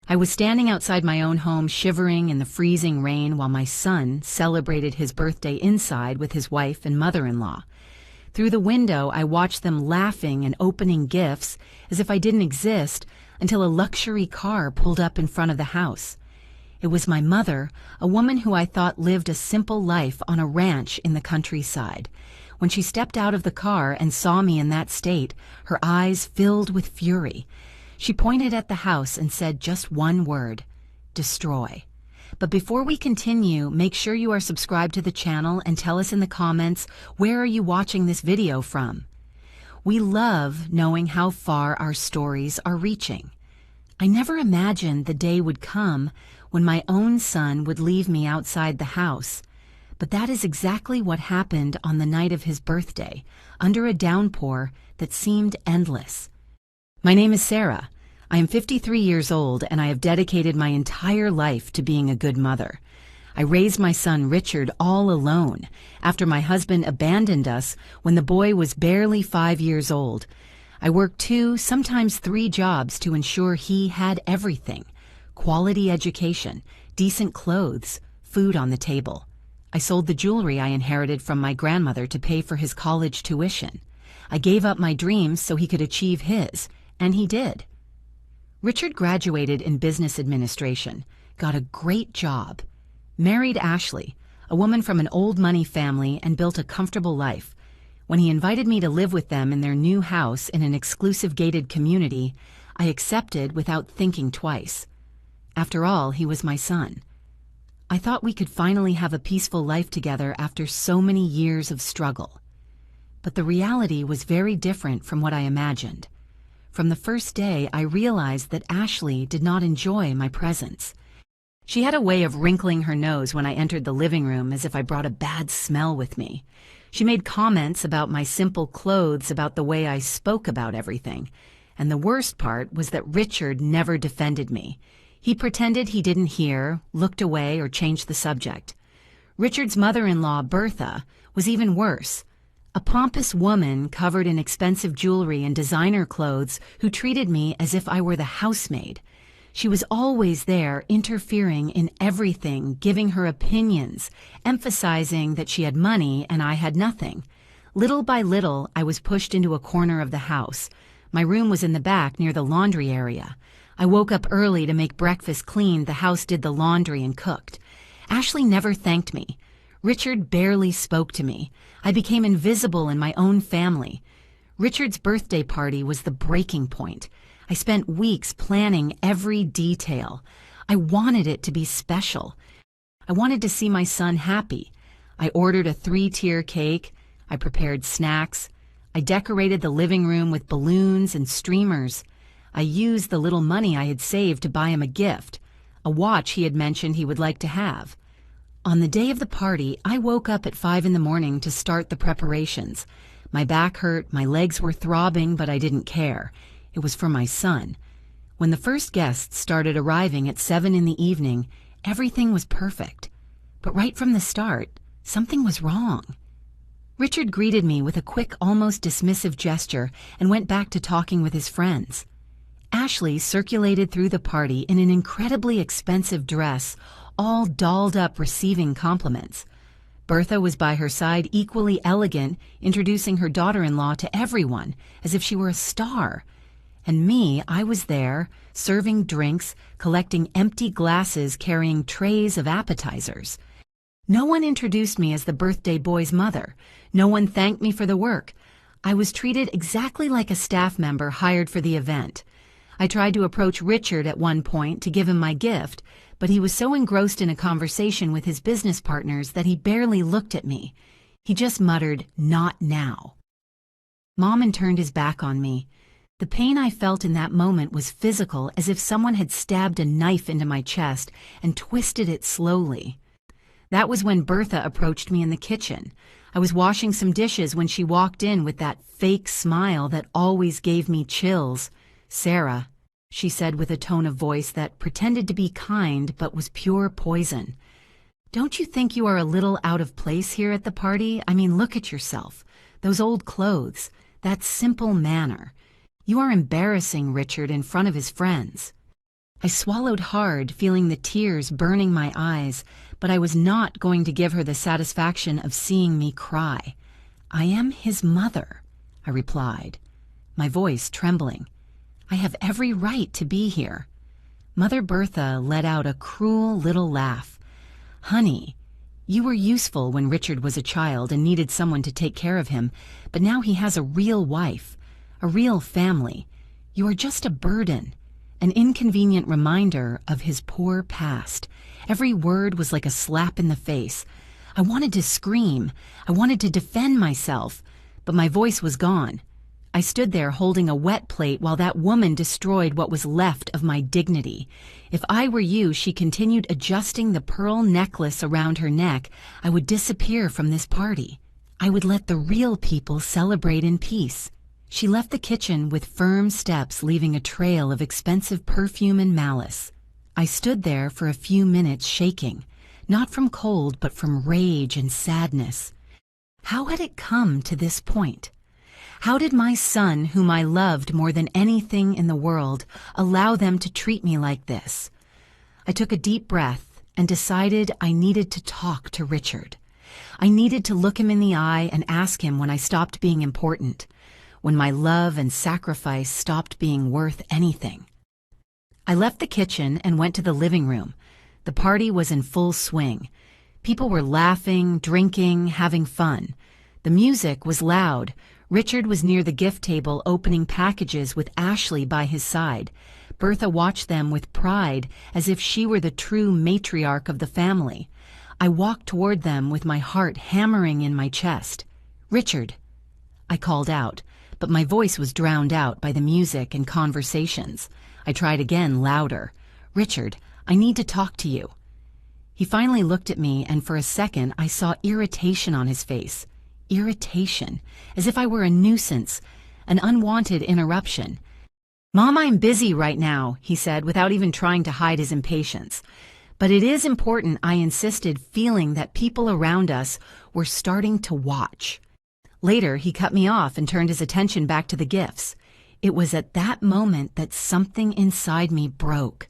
I was standing outside my own home, shivering in the freezing rain while my son celebrated his birthday inside with his wife and mother-in-law. Through the window, I watched them laughing and opening gifts as if I didn't exist until a luxury car pulled up in front of the house. It was my mother, a woman who I thought lived a simple life on a ranch in the countryside. When she stepped out of the car and saw me in that state, her eyes filled with fury. She pointed at the house and said just one word: destroy. But before we continue, make sure you are subscribed to the channel and tell us in the comments, where are you watching this video from? We love knowing how far our stories are reaching. I never imagined the day would come when my own son would leave me outside the house. But that is exactly what happened on the night of his birthday, under a downpour that seemed endless. My name is Sarah. I am 53 years old and I have dedicated my entire life to being a good mother. I raised my son Richard all alone after my husband abandoned us when the boy was barely 5 years old. I worked 2, sometimes 3 jobs to ensure he had everything: quality education, decent clothes, food on the table. I sold the jewelry I inherited from my grandmother to pay for his college tuition. I gave up my dreams so he could achieve his. And he did. Richard graduated in business administration, got a great job, married Ashley, a woman from an old money family, and built a comfortable life. When he invited me to live with them in their new house in an exclusive gated community, I accepted without thinking twice. After all, he was my son. I thought we could finally have a peaceful life together after so many years of struggle. But the reality was very different from what I imagined. From the first day, I realized that Ashley did not enjoy my presence. She had a way of wrinkling her nose when I entered the living room as if I brought a bad smell with me. She made comments about my simple clothes, about the way I spoke about everything. And the worst part was that Richard never defended me. He pretended he didn't hear, looked away, or changed the subject. Richard's mother-in-law, Bertha, was even worse. A pompous woman covered in expensive jewelry and designer clothes who treated me as if I were the housemaid. She was always there, interfering in everything, giving her opinions, emphasizing that she had money and I had nothing. Little by little, I was pushed into a corner of the house. My room was in the back near the laundry area. I woke up early to make breakfast, cleaned the house, did the laundry, and cooked. Ashley never thanked me. Richard barely spoke to me. I became invisible in my own family. Richard's birthday party was the breaking point. I spent weeks planning every detail. I wanted it to be special. I wanted to see my son happy. I ordered a 3-tier cake. I prepared snacks. I decorated the living room with balloons and streamers. I used the little money I had saved to buy him a gift, a watch he had mentioned he would like to have. On the day of the party, I woke up at 5 in the morning to start the preparations. My back hurt, my legs were throbbing, but I didn't care. It was for my son. When the first guests started arriving at 7 in the evening, everything was perfect. But right from the start, something was wrong. Richard greeted me with a quick, almost dismissive gesture and went back to talking with his friends. Ashley circulated through the party in an incredibly expensive dress, all dolled up, receiving compliments. Bertha was by her side, equally elegant, introducing her daughter-in-law to everyone as if she were a star. And me, I was there, serving drinks, collecting empty glasses, carrying trays of appetizers. No one introduced me as the birthday boy's mother. No one thanked me for the work. I was treated exactly like a staff member hired for the event. I tried to approach Richard at one point to give him my gift, but he was so engrossed in a conversation with his business partners that he barely looked at me. He just muttered, "Not now." Mom turned his back on me. The pain I felt in that moment was physical, as if someone had stabbed a knife into my chest and twisted it slowly. That was when Bertha approached me in the kitchen. I was washing some dishes when she walked in with that fake smile that always gave me chills. "Sarah," she said with a tone of voice that pretended to be kind but was pure poison. "Don't you think you are a little out of place here at the party? I mean, look at yourself. Those old clothes, that simple manner. You are embarrassing Richard in front of his friends." I swallowed hard, feeling the tears burning my eyes, but I was not going to give her the satisfaction of seeing me cry. "I am his mother," I replied, my voice trembling. "I have every right to be here." Mother Bertha let out a cruel little laugh. "Honey, you were useful when Richard was a child and needed someone to take care of him, but now he has a real wife, a real family. You are just a burden, an inconvenient reminder of his poor past." Every word was like a slap in the face. I wanted to scream. I wanted to defend myself, but my voice was gone. I stood there holding a wet plate while that woman destroyed what was left of my dignity. If I were you, she continued adjusting the pearl necklace around her neck, I would disappear from this party. I would let the real people celebrate in peace. She left the kitchen with firm steps, leaving a trail of expensive perfume and malice. I stood there for a few minutes shaking, not from cold but from rage and sadness. How had it come to this point? How did my son, whom I loved more than anything in the world, allow them to treat me like this? I took a deep breath and decided I needed to talk to Richard. I needed to look him in the eye and ask him when I stopped being important, when my love and sacrifice stopped being worth anything. I left the kitchen and went to the living room. The party was in full swing. People were laughing, drinking, having fun. The music was loud. Richard was near the gift table opening packages with Ashley by his side. Bertha watched them with pride, as if she were the true matriarch of the family. I walked toward them with my heart hammering in my chest. "Richard," I called out, but my voice was drowned out by the music and conversations. I tried again, louder. "Richard, I need to talk to you." He finally looked at me, and for a second I saw irritation on his face. Irritation, as if I were a nuisance, an unwanted interruption. "Mom, I'm busy right now," he said, without even trying to hide his impatience. "But it is important," I insisted, feeling that people around us were starting to watch. Later, he cut me off and turned his attention back to the gifts. It was at that moment that something inside me broke.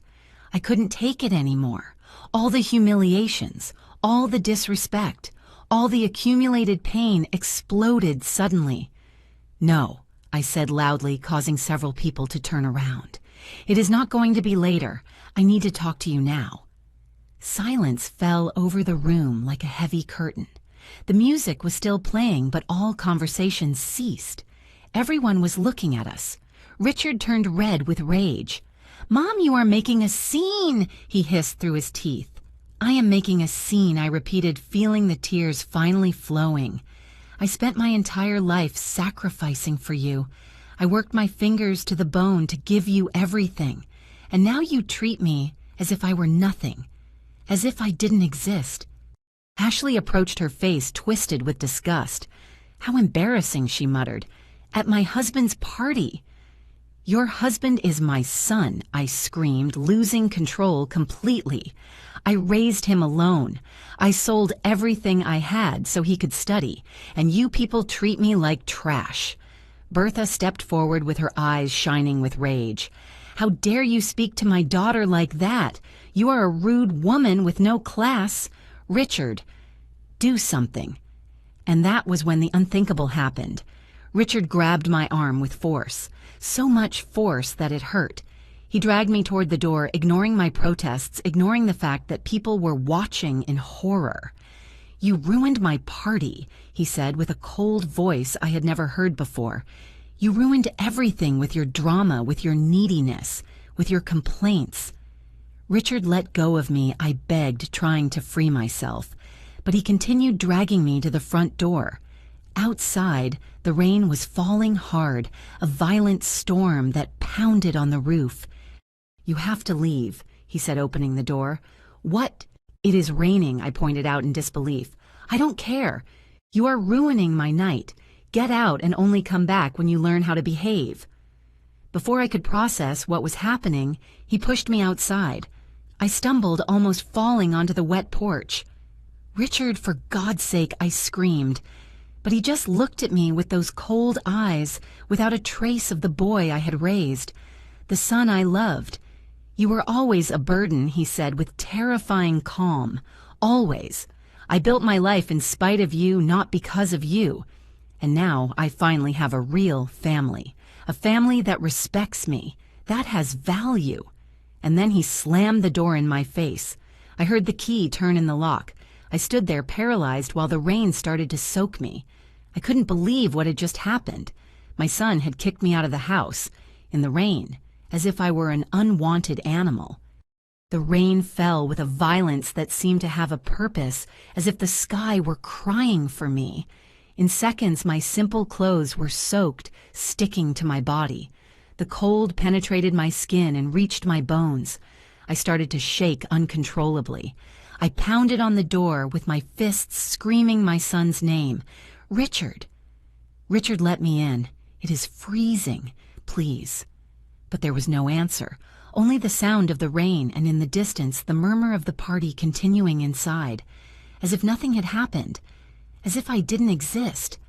I couldn't take it anymore. All the humiliations, all the disrespect, all the accumulated pain exploded suddenly. "No," I said loudly, causing several people to turn around. "It is not going to be later. I need to talk to you now." Silence fell over the room like a heavy curtain. The music was still playing, but all conversation ceased. Everyone was looking at us. Richard turned red with rage. "Mom, you are making a scene," he hissed through his teeth. "I am making a scene," I repeated, feeling the tears finally flowing. "I spent my entire life sacrificing for you. I worked my fingers to the bone to give you everything. And now you treat me as if I were nothing, as if I didn't exist." Ashley approached, her face twisted with disgust. "How embarrassing," she muttered. "At my husband's party." "Your husband is my son," I screamed, losing control completely. "I raised him alone. I sold everything I had so he could study, and you people treat me like trash." Bertha stepped forward with her eyes shining with rage. "How dare you speak to my daughter like that? You are a rude woman with no class. Richard, do something." And that was when the unthinkable happened. Richard grabbed my arm with force, so much force that it hurt. He dragged me toward the door, ignoring my protests, ignoring the fact that people were watching in horror. "You ruined my party," he said with a cold voice I had never heard before. "You ruined everything with your drama, with your neediness, with your complaints." Richard let go of me, I begged, trying to free myself. But he continued dragging me to the front door. Outside, the rain was falling hard, a violent storm that pounded on the roof. "You have to leave," he said, opening the door. "What?" "It is raining," I pointed out in disbelief. "I don't care. You are ruining my night. Get out and only come back when you learn how to behave." Before I could process what was happening, he pushed me outside. I stumbled, almost falling onto the wet porch. "Richard, for God's sake," I screamed. But he just looked at me with those cold eyes, without a trace of the boy I had raised, the son I loved. "You were always a burden," he said with terrifying calm. "Always. I built my life in spite of you, not because of you. And now I finally have a real family. A family that respects me. That has value." And then he slammed the door in my face. I heard the key turn in the lock. I stood there paralyzed while the rain started to soak me. I couldn't believe what had just happened. My son had kicked me out of the house, in the rain, as if I were an unwanted animal. The rain fell with a violence that seemed to have a purpose, as if the sky were crying for me. In seconds, my simple clothes were soaked, sticking to my body. The cold penetrated my skin and reached my bones. I started to shake uncontrollably. I pounded on the door with my fists, screaming my son's name. "Richard! Richard, let me in. It is freezing. Please." But there was no answer, only the sound of the rain and in the distance the murmur of the party continuing inside, as if nothing had happened, as if I didn't exist.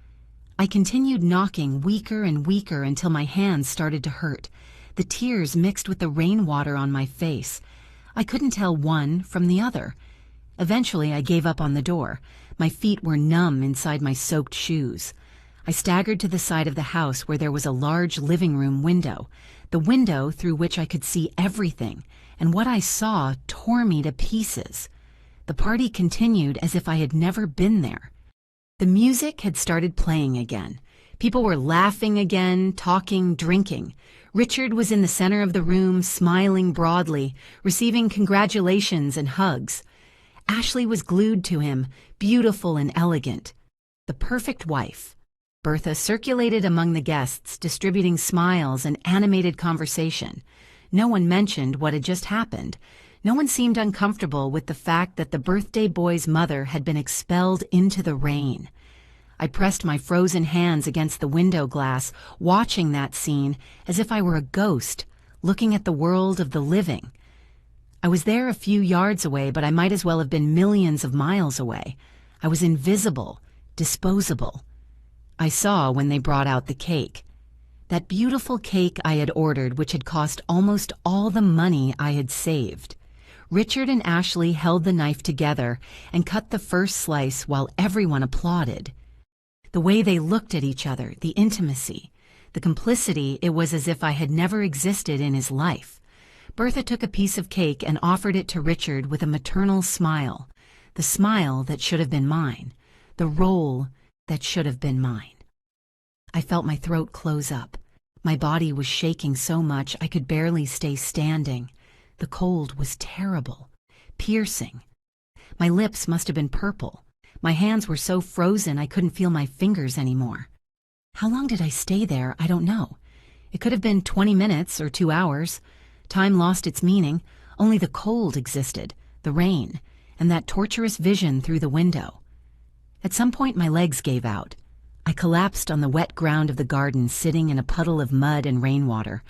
I continued knocking weaker and weaker until my hands started to hurt. The tears mixed with the rainwater on my face. I couldn't tell one from the other. Eventually I gave up on the door. My feet were numb inside my soaked shoes. I staggered to the side of the house where there was a large living room window, the window through which I could see everything, and what I saw tore me to pieces. The party continued as if I had never been there. The music had started playing again. People were laughing again, talking, drinking. Richard was in the center of the room, smiling broadly, receiving congratulations and hugs. Ashley was glued to him, beautiful and elegant. The perfect wife. Bertha circulated among the guests, distributing smiles and animated conversation. No one mentioned what had just happened. No one seemed uncomfortable with the fact that the birthday boy's mother had been expelled into the rain. I pressed my frozen hands against the window glass, watching that scene as if I were a ghost, looking at the world of the living. I was there a few yards away, but I might as well have been millions of miles away. I was invisible, disposable. I saw when they brought out the cake. That beautiful cake I had ordered, which had cost almost all the money I had saved. Richard and Ashley held the knife together and cut the first slice while everyone applauded. The way they looked at each other, the intimacy, the complicity, it was as if I had never existed in his life. Bertha took a piece of cake and offered it to Richard with a maternal smile, the smile that should have been mine, the role that should have been mine. I felt my throat close up. My body was shaking so much I could barely stay standing. The cold was terrible, piercing. My lips must have been purple. My hands were so frozen I couldn't feel my fingers anymore. How long did I stay there? I don't know. It could have been 20 minutes or 2 hours. Time lost its meaning. Only the cold existed, the rain, and that torturous vision through the window. At some point my legs gave out. I collapsed on the wet ground of the garden, sitting in a puddle of mud and rainwater.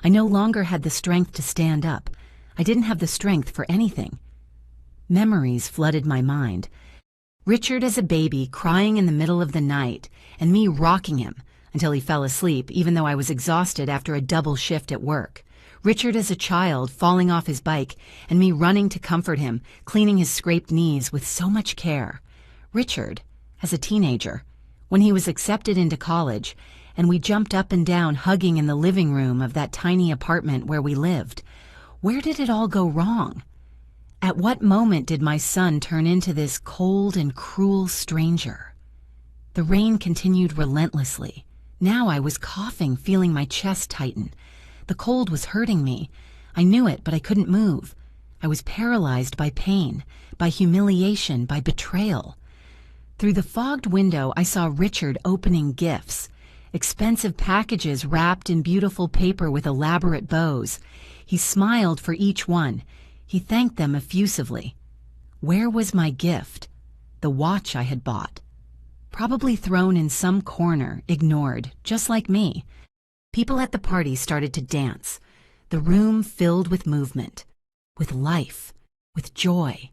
I no longer had the strength to stand up. I didn't have the strength for anything. Memories flooded my mind. Richard as a baby crying in the middle of the night, and me rocking him until he fell asleep, even though I was exhausted after a double shift at work. Richard as a child falling off his bike, and me running to comfort him, cleaning his scraped knees with so much care. Richard as a teenager, when he was accepted into college, and we jumped up and down hugging in the living room of that tiny apartment where we lived. Where did it all go wrong? At what moment did my son turn into this cold and cruel stranger? The rain continued relentlessly. Now I was coughing, feeling my chest tighten. The cold was hurting me. I knew it, but I couldn't move. I was paralyzed by pain, by humiliation, by betrayal. Through the fogged window, I saw Richard opening gifts, expensive packages wrapped in beautiful paper with elaborate bows. He smiled for each one. He thanked them effusively. Where was my gift? The watch I had bought. Probably thrown in some corner, ignored, just like me. People at the party started to dance. The room filled with movement, with life, with joy.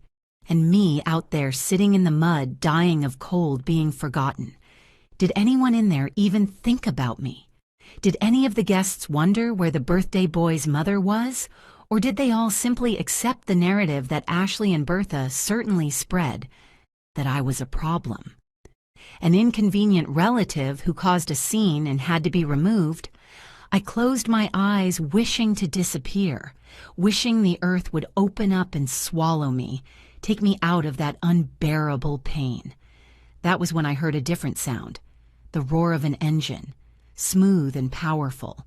And me out there sitting in the mud, dying of cold, being forgotten. Did anyone in there even think about me? Did any of the guests wonder where the birthday boy's mother was? Or did they all simply accept the narrative that Ashley and Bertha certainly spread, that I was a problem? An inconvenient relative who caused a scene and had to be removed? I closed my eyes, wishing to disappear, wishing the earth would open up and swallow me, take me out of that unbearable pain. That was when I heard a different sound, the roar of an engine, smooth and powerful.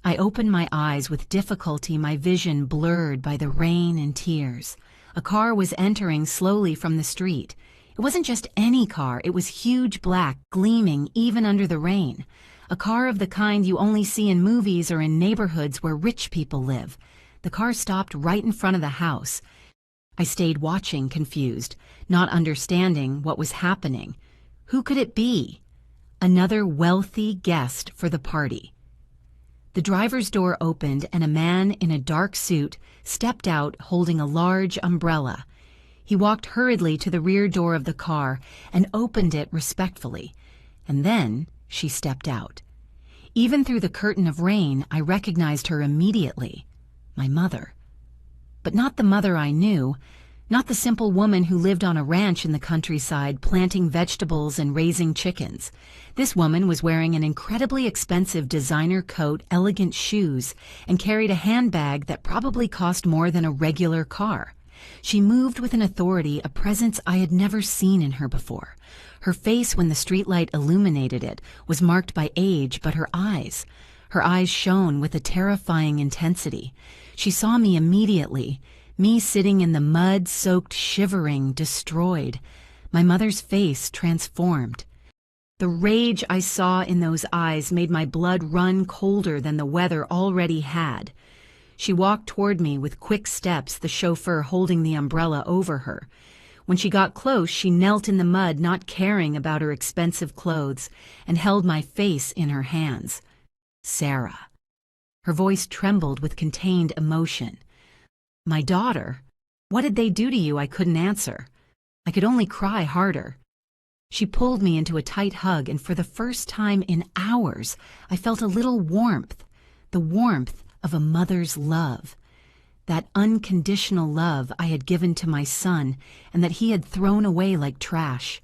I opened my eyes with difficulty, my vision blurred by the rain and tears. A car was entering slowly from the street. It wasn't just any car, it was huge, black, gleaming even under the rain. A car of the kind you only see in movies or in neighborhoods where rich people live. The car stopped right in front of the house. I stayed watching, confused, not understanding what was happening. Who could it be? Another wealthy guest for the party. The driver's door opened and a man in a dark suit stepped out holding a large umbrella. He walked hurriedly to the rear door of the car and opened it respectfully. And then she stepped out. Even through the curtain of rain, I recognized her immediately. My mother. But not the mother I knew, not the simple woman who lived on a ranch in the countryside planting vegetables and raising chickens. This woman was wearing an incredibly expensive designer coat, elegant shoes, and carried a handbag that probably cost more than a regular car. She moved with an authority, a presence I had never seen in her before. Her face, when the streetlight illuminated it, was marked by age, but her eyes shone with a terrifying intensity. She saw me immediately, me sitting in the mud, soaked, shivering, destroyed. My mother's face transformed. The rage I saw in those eyes made my blood run colder than the weather already had. She walked toward me with quick steps, the chauffeur holding the umbrella over her. When she got close, she knelt in the mud, not caring about her expensive clothes, and held my face in her hands. Sarah. Her voice trembled with contained emotion. My daughter? What did they do to you? I couldn't answer. I could only cry harder. She pulled me into a tight hug, and for the first time in hours, I felt a little warmth, the warmth of a mother's love. That unconditional love I had given to my son and that he had thrown away like trash.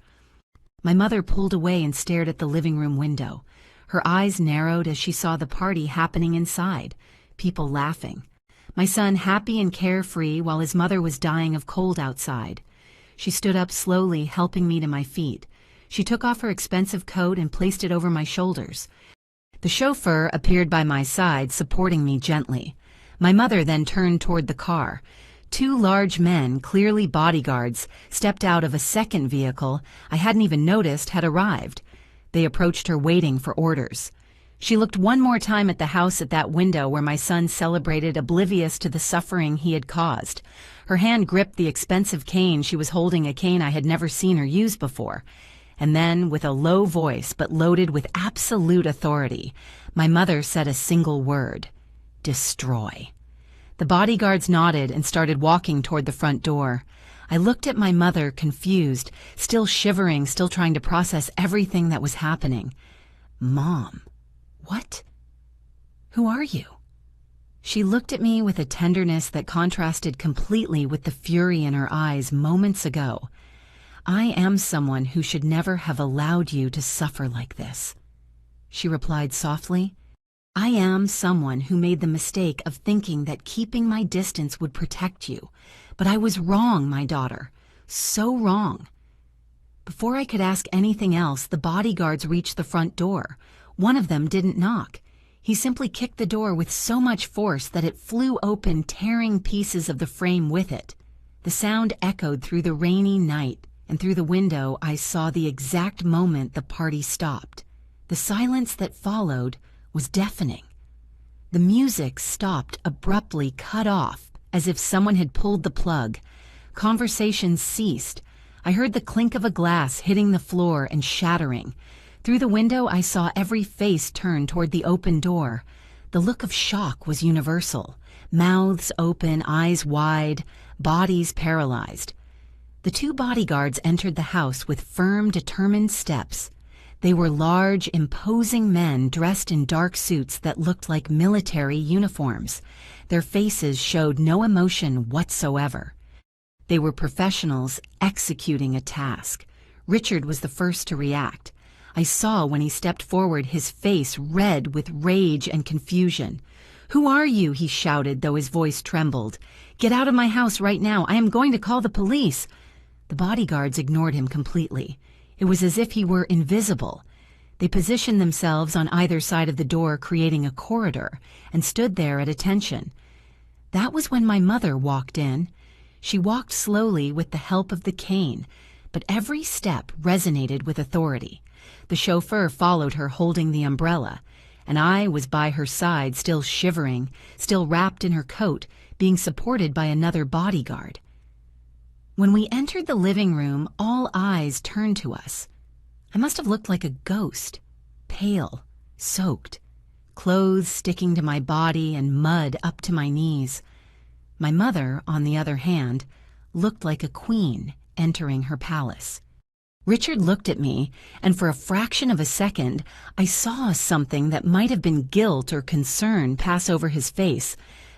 My mother pulled away and stared at the living room window. Her eyes narrowed as she saw the party happening inside, people laughing. My son happy and carefree while his mother was dying of cold outside. She stood up slowly, helping me to my feet. She took off her expensive coat and placed it over my shoulders. The chauffeur appeared by my side, supporting me gently. My mother then turned toward the car. Two large men, clearly bodyguards, stepped out of a second vehicle I hadn't even noticed had arrived. They approached her, waiting for orders. She looked one more time at the house at that window where my son celebrated, oblivious to the suffering he had caused. Her hand gripped the expensive cane she was holding, a cane I had never seen her use before. And then, with a low voice but loaded with absolute authority, my mother said a single word: destroy. The bodyguards nodded and started walking toward the front door. I looked at my mother, confused, still shivering, still trying to process everything that was happening. Mom. What? Who are you? She looked at me with a tenderness that contrasted completely with the fury in her eyes moments ago. I am someone who should never have allowed you to suffer like this. She replied softly. I am someone who made the mistake of thinking that keeping my distance would protect you. But I was wrong, my daughter. So wrong. Before I could ask anything else, the bodyguards reached the front door. One of them didn't knock. He simply kicked the door with so much force that it flew open, tearing pieces of the frame with it. The sound echoed through the rainy night, and through the window I saw the exact moment the party stopped. The silence that followed was deafening. The music stopped abruptly, cut off, as if someone had pulled the plug. Conversations ceased. I heard the clink of a glass hitting the floor and shattering. Through the window I saw every face turn toward the open door. The look of shock was universal. Mouths open, eyes wide, bodies paralyzed. The two bodyguards entered the house with firm, determined steps. They were large, imposing men dressed in dark suits that looked like military uniforms. Their faces showed no emotion whatsoever. They were professionals executing a task. Richard was the first to react. I saw when he stepped forward his face red with rage and confusion. "Who are you?" he shouted, though his voice trembled. "Get out of my house right now. I am going to call the police." The bodyguards ignored him completely. It was as if he were invisible. They positioned themselves on either side of the door, creating a corridor, and stood there at attention. That was when my mother walked in. She walked slowly with the help of the cane, but every step resonated with authority. The chauffeur followed her holding the umbrella, and I was by her side, still shivering, still wrapped in her coat, being supported by another bodyguard. When we entered the living room, all eyes turned to us. I must have looked like a ghost, pale, soaked, clothes sticking to my body and mud up to my knees. My mother, on the other hand, looked like a queen entering her palace. Richard looked at me, and for a fraction of a second, I saw something that might have been guilt or concern pass over his face,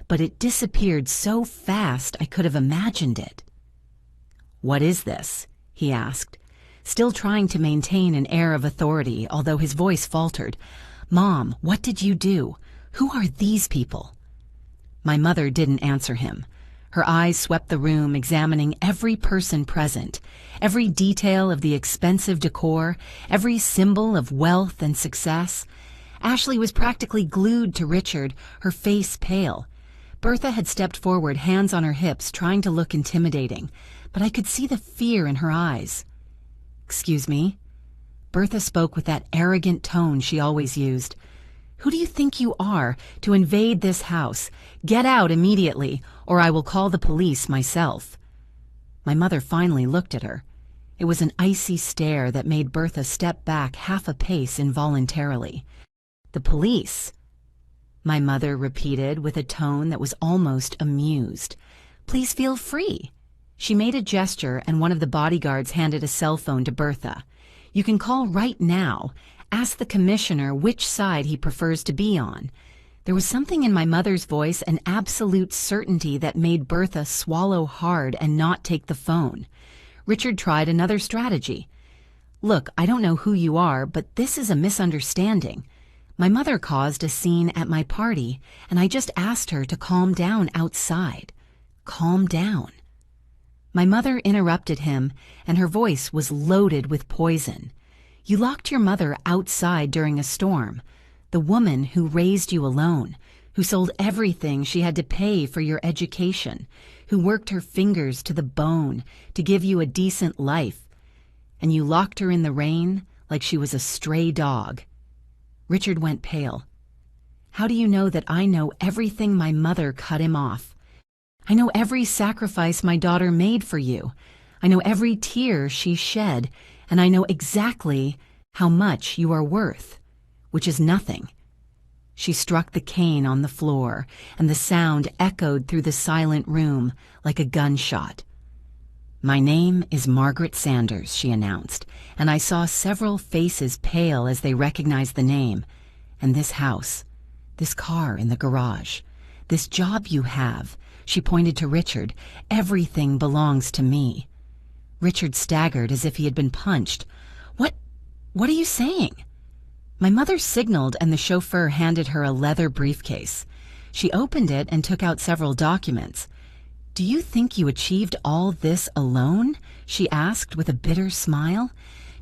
but it disappeared so fast I could have imagined it. "What is this?" he asked, still trying to maintain an air of authority, although his voice faltered. "Mom, what did you do? Who are these people?" My mother didn't answer him. Her eyes swept the room, examining every person present, every detail of the expensive decor, every symbol of wealth and success. Ashley was practically glued to Richard, her face pale. Bertha had stepped forward, hands on her hips, trying to look intimidating, but I could see the fear in her eyes. "Excuse me?" Bertha spoke with that arrogant tone she always used. "Who do you think you are to invade this house? Get out immediately, or I will call the police myself." My mother finally looked at her. It was an icy stare that made Bertha step back half a pace involuntarily. "The police?" my mother repeated with a tone that was almost amused. "Please feel free." She made a gesture, and one of the bodyguards handed a cell phone to Bertha. "You can call right now. Ask the commissioner which side he prefers to be on." There was something in my mother's voice, an absolute certainty that made Bertha swallow hard and not take the phone. Richard tried another strategy. "Look, I don't know who you are, but this is a misunderstanding. My mother caused a scene at my party, and I just asked her to calm down outside. Calm down." My mother interrupted him, and her voice was loaded with poison. "You locked your mother outside during a storm, the woman who raised you alone, who sold everything she had to pay for your education, who worked her fingers to the bone to give you a decent life, and you locked her in the rain like she was a stray dog." Richard went pale. "How do you know that I know everything my mother cut him off? I know every sacrifice my daughter made for you. I know every tear she shed, and I know exactly how much you are worth, which is nothing." She struck the cane on the floor, and the sound echoed through the silent room like a gunshot. "My name is Margaret Sanders," she announced, and I saw several faces pale as they recognized the name. "And this house, this car in the garage, this job you have," she pointed to Richard, "everything belongs to me." Richard staggered as if he had been punched. What are you saying?" My mother signaled, and the chauffeur handed her a leather briefcase. She opened it and took out several documents. "Do you think you achieved all this alone?" she asked with a bitter smile.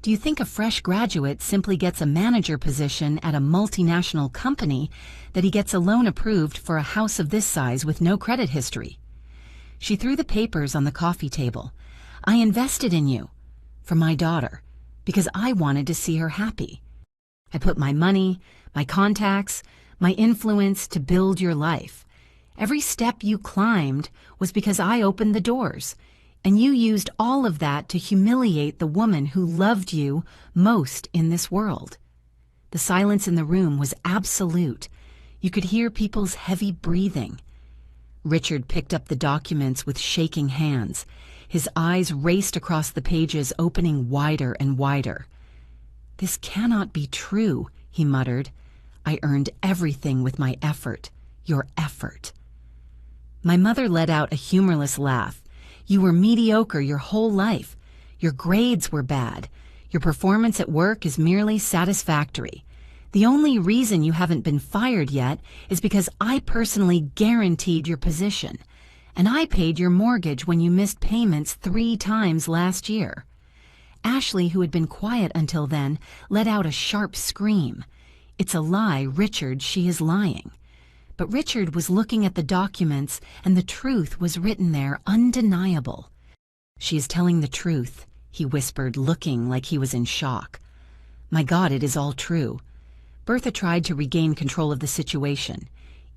"Do you think a fresh graduate simply gets a manager position at a multinational company, that he gets a loan approved for a house of this size with no credit history?" She threw the papers on the coffee table. "I invested in you, for my daughter, because I wanted to see her happy. I put my money, my contacts, my influence to build your life. Every step you climbed was because I opened the doors, and you used all of that to humiliate the woman who loved you most in this world." The silence in the room was absolute. You could hear people's heavy breathing. Richard picked up the documents with shaking hands. His eyes raced across the pages, opening wider and wider. "This cannot be true," he muttered. "I earned everything with my effort, your effort." My mother let out a humorless laugh. "You were mediocre your whole life. Your grades were bad. Your performance at work is merely satisfactory. The only reason you haven't been fired yet is because I personally guaranteed your position, and I paid your mortgage when you missed payments 3 times last year." Ashley, who had been quiet until then, let out a sharp scream. "It's a lie, Richard, she is lying." But Richard was looking at the documents, and the truth was written there, undeniable. "She is telling the truth," he whispered, looking like he was in shock. "My God, it is all true." Bertha tried to regain control of the situation.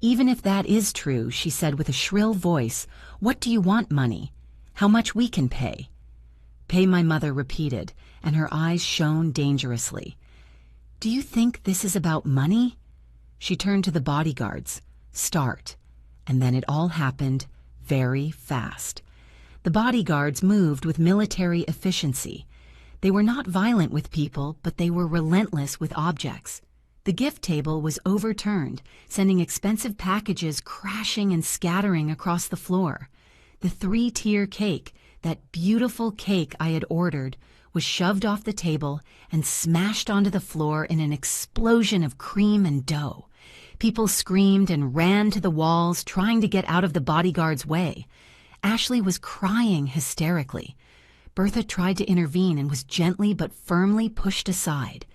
"Even if that is true," she said with a shrill voice, "what do you want, money? How much we can pay?" "Pay," my mother repeated, and her eyes shone dangerously. "Do you think this is about money?" She turned to the bodyguards. "Start." And then it all happened very fast. The bodyguards moved with military efficiency. They were not violent with people, but they were relentless with objects. The gift table was overturned, sending expensive packages crashing and scattering across the floor. The 3-tier cake, that beautiful cake I had ordered, was shoved off the table and smashed onto the floor in an explosion of cream and dough. People screamed and ran to the walls, trying to get out of the bodyguard's way. Ashley was crying hysterically. Bertha tried to intervene and was gently but firmly pushed aside.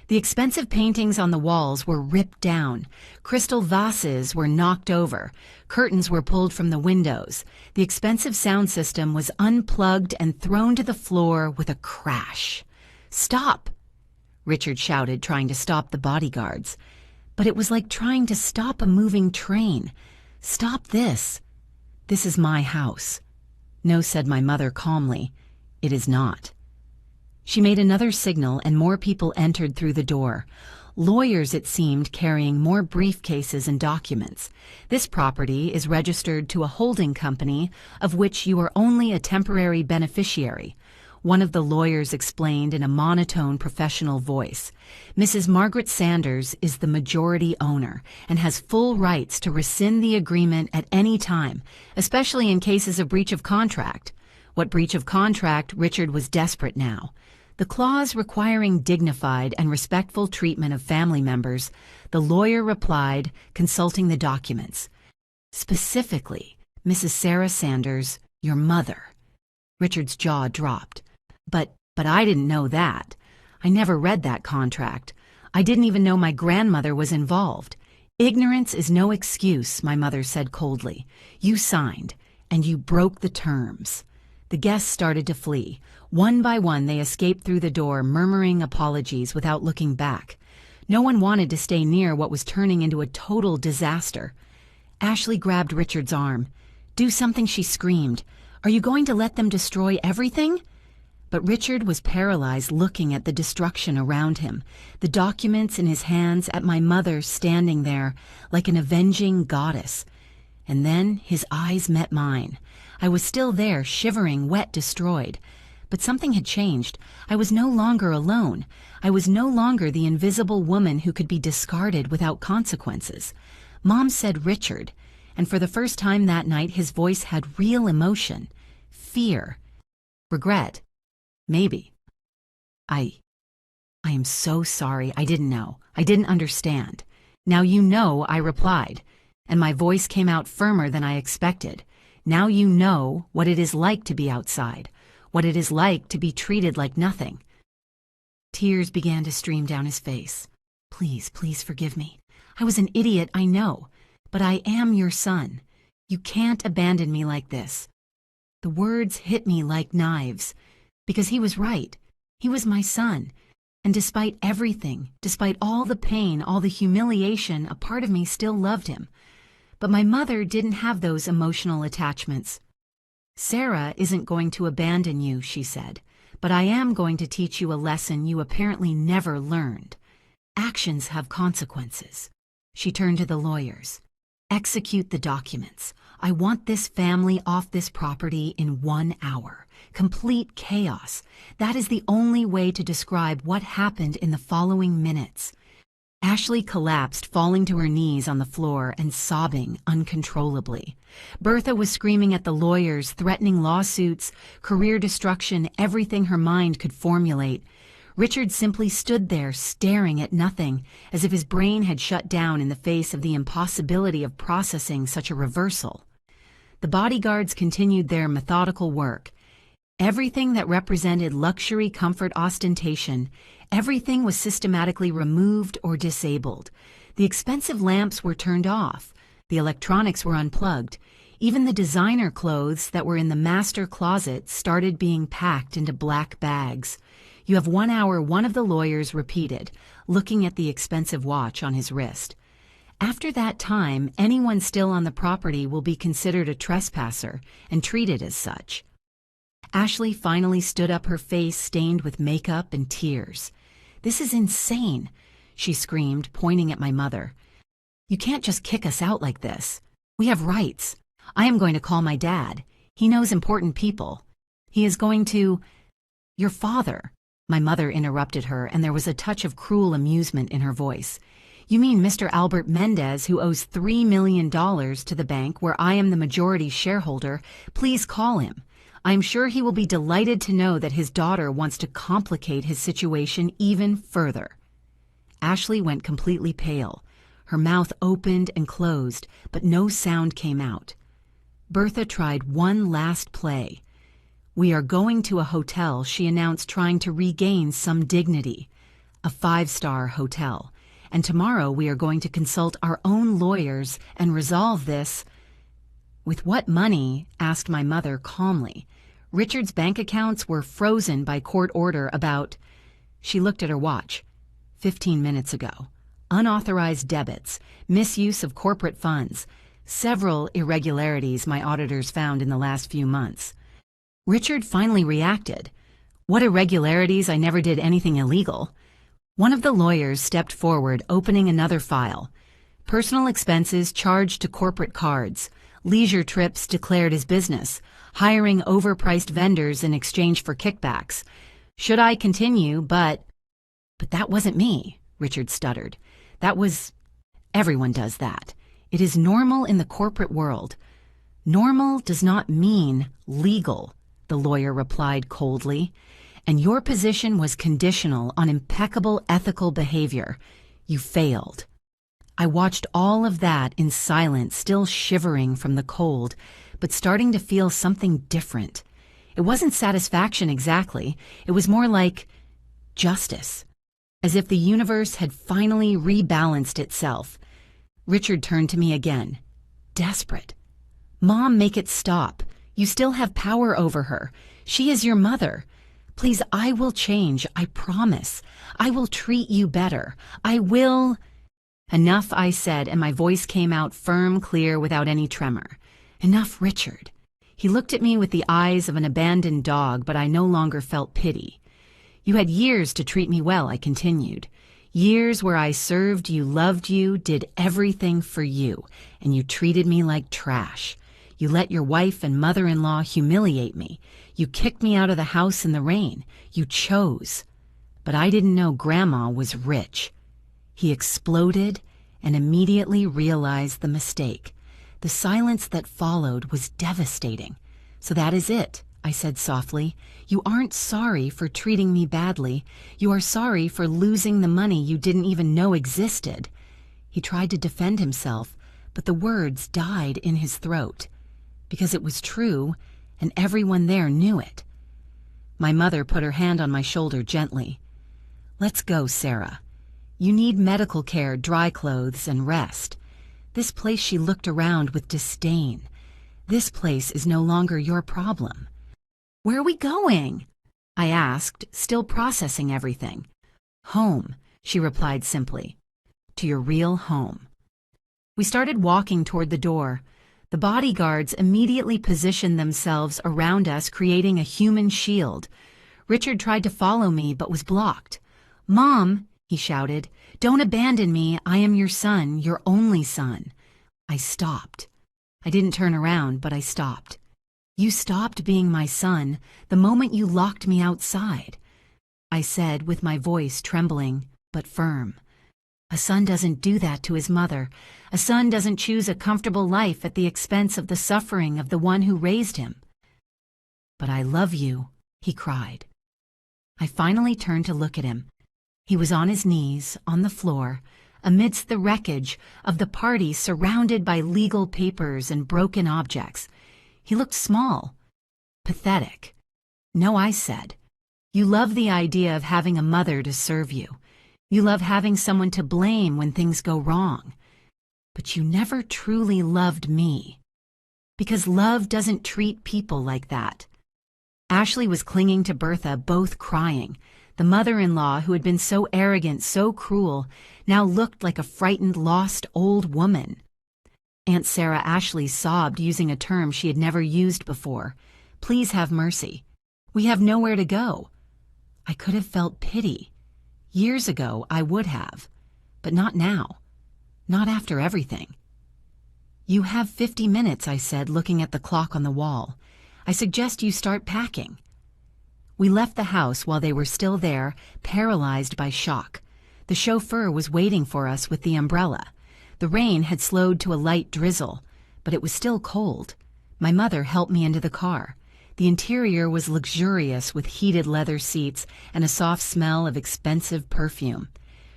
The expensive paintings on the walls were ripped down. Crystal vases were knocked over. Curtains were pulled from the windows. The expensive sound system was unplugged and thrown to the floor with a crash. "Stop!" Richard shouted, trying to stop the bodyguards. But it was like trying to stop a moving train. "Stop this. This is my house." "No," said my mother calmly. "It is not." She made another signal, and more people entered through the door. Lawyers, it seemed, carrying more briefcases and documents. "This property is registered to a holding company of which you are only a temporary beneficiary," one of the lawyers explained in a monotone professional voice. "Mrs. Margaret Sanders is the majority owner and has full rights to rescind the agreement at any time, especially in cases of breach of contract." What breach of contract? Richard was desperate now. The clause requiring dignified and respectful treatment of family members, the lawyer replied, consulting the documents. "Specifically, Mrs. Sarah Sanders, your mother." Richard's jaw dropped. But I didn't know that. I never read that contract. I didn't even know my grandmother was involved." "Ignorance is no excuse," my mother said coldly. "You signed, and you broke the terms." The guests started to flee. One by one, they escaped through the door, murmuring apologies without looking back. No one wanted to stay near what was turning into a total disaster. Ashley grabbed Richard's arm. "Do something," she screamed. "Are you going to let them destroy everything?" But Richard was paralyzed, looking at the destruction around him, the documents in his hands, at my mother standing there like an avenging goddess. And then his eyes met mine. I was still there, shivering, wet, destroyed. But something had changed. I was no longer alone. I was no longer the invisible woman who could be discarded without consequences. Mom said Richard, and for the first time that night his voice had real emotion. Fear. Regret. Maybe. I am so sorry. I didn't know. I didn't understand. "Now you know," I replied, and my voice came out firmer than I expected. "Now you know what it is like to be outside, what it is like to be treated like nothing." Tears began to stream down his face. "Please, please forgive me. I was an idiot, I know, but I am your son. You can't abandon me like this." The words hit me like knives, because he was right. He was my son, and despite everything, despite all the pain, all the humiliation, a part of me still loved him. But my mother didn't have those emotional attachments. "Sarah isn't going to abandon you," she said, "but I am going to teach you a lesson you apparently never learned. Actions have consequences." She turned to the lawyers. Execute the documents. I want this family off this property in 1 hour. Complete chaos. That is the only way to describe what happened in the following minutes. Ashley collapsed, falling to her knees on the floor and sobbing uncontrollably. Bertha was screaming at the lawyers, threatening lawsuits, career destruction, everything her mind could formulate. Richard simply stood there, staring at nothing, as if his brain had shut down in the face of the impossibility of processing such a reversal. The bodyguards continued their methodical work. Everything that represented luxury, comfort, ostentation, everything was systematically removed or disabled. The expensive lamps were turned off. The electronics were unplugged. Even the designer clothes that were in the master closet started being packed into black bags. "You have 1 hour," one of the lawyers repeated, looking at the expensive watch on his wrist. "After that time, anyone still on the property will be considered a trespasser and treated as such." Ashley finally stood up, her face stained with makeup and tears. "This is insane," she screamed, pointing at my mother. "You can't just kick us out like this. We have rights. I am going to call my dad. He knows important people. He is going to—" "Your father," my mother interrupted her, and there was a touch of cruel amusement in her voice. "You mean Mr. Albert Mendez, who owes $3 million to the bank where I am the majority shareholder. Please call him. I am sure he will be delighted to know that his daughter wants to complicate his situation even further." Ashley went completely pale. Her mouth opened and closed, but no sound came out. Bertha tried one last play. "We are going to a hotel," she announced, trying to regain some dignity. "A 5-star hotel. And tomorrow we are going to consult our own lawyers and resolve this." "With what money?" asked my mother calmly. Richard's bank accounts were frozen by court order about— She looked at her watch. 15 minutes ago. Unauthorized debits, misuse of corporate funds, several irregularities my auditors found in the last few months. Richard finally reacted. "What irregularities? I never did anything illegal." One of the lawyers stepped forward, opening another file. "Personal expenses charged to corporate cards, leisure trips declared as business, hiring overpriced vendors in exchange for kickbacks. Should I continue, but that wasn't me," Richard stuttered. "That was— Everyone does that. It is normal in the corporate world." "Normal does not mean legal," the lawyer replied coldly. "And your position was conditional on impeccable ethical behavior. You failed." I watched all of that in silence, still shivering from the cold, but starting to feel something different. It wasn't satisfaction exactly. It was more like justice, as if the universe had finally rebalanced itself. Richard turned to me again, desperate. "Mom, make it stop. You still have power over her. She is your mother. Please, I will change, I promise. I will treat you better. I will—" "Enough," I said, and my voice came out firm, clear, without any tremor. "Enough, Richard." He looked at me with the eyes of an abandoned dog, but I no longer felt pity. "You had years to treat me well," I continued. "Years where I served you, loved you, did everything for you, and you treated me like trash. You let your wife and mother-in-law humiliate me. You kicked me out of the house in the rain. You chose. But I didn't know Grandma was rich." He exploded and immediately realized the mistake. The silence that followed was devastating. "So that is it," I said softly. "You aren't sorry for treating me badly. You are sorry for losing the money you didn't even know existed." He tried to defend himself, but the words died in his throat. Because it was true, and everyone there knew it. My mother put her hand on my shoulder gently. "Let's go, Sarah. You need medical care, dry clothes, and rest. This place," she looked around with disdain. "This place is no longer your problem." "Where are we going?" I asked, still processing everything. "Home," she replied simply. "To your real home." We started walking toward the door. The bodyguards immediately positioned themselves around us, creating a human shield. Richard tried to follow me, but was blocked. "Mom," he shouted, "don't abandon me. I am your son, your only son." I stopped. I didn't turn around, but I stopped. You stopped being my son the moment you locked me outside, I said with my voice trembling but firm. A son doesn't do that to his mother. A son doesn't choose a comfortable life at the expense of the suffering of the one who raised him. But I love you, he cried. I finally turned to look at him. He was on his knees, on the floor, amidst the wreckage of the party, surrounded by legal papers and broken objects. He looked small, pathetic. No, I said. You love the idea of having a mother to serve you. You love having someone to blame when things go wrong. But you never truly loved me. Because love doesn't treat people like that. Ashley was clinging to Bertha, both crying. The mother-in-law, who had been so arrogant, so cruel, now looked like a frightened, lost old woman. Aunt Sarah Ashley sobbed, using a term she had never used before. Please have mercy. We have nowhere to go. I could have felt pity. Years ago, I would have. But not now. Not after everything. You have 50 minutes, I said, looking at the clock on the wall. I suggest you start packing. We left the house while they were still there, paralyzed by shock. The chauffeur was waiting for us with the umbrella. The rain had slowed to a light drizzle, but it was still cold. My mother helped me into the car. The interior was luxurious with heated leather seats and a soft smell of expensive perfume.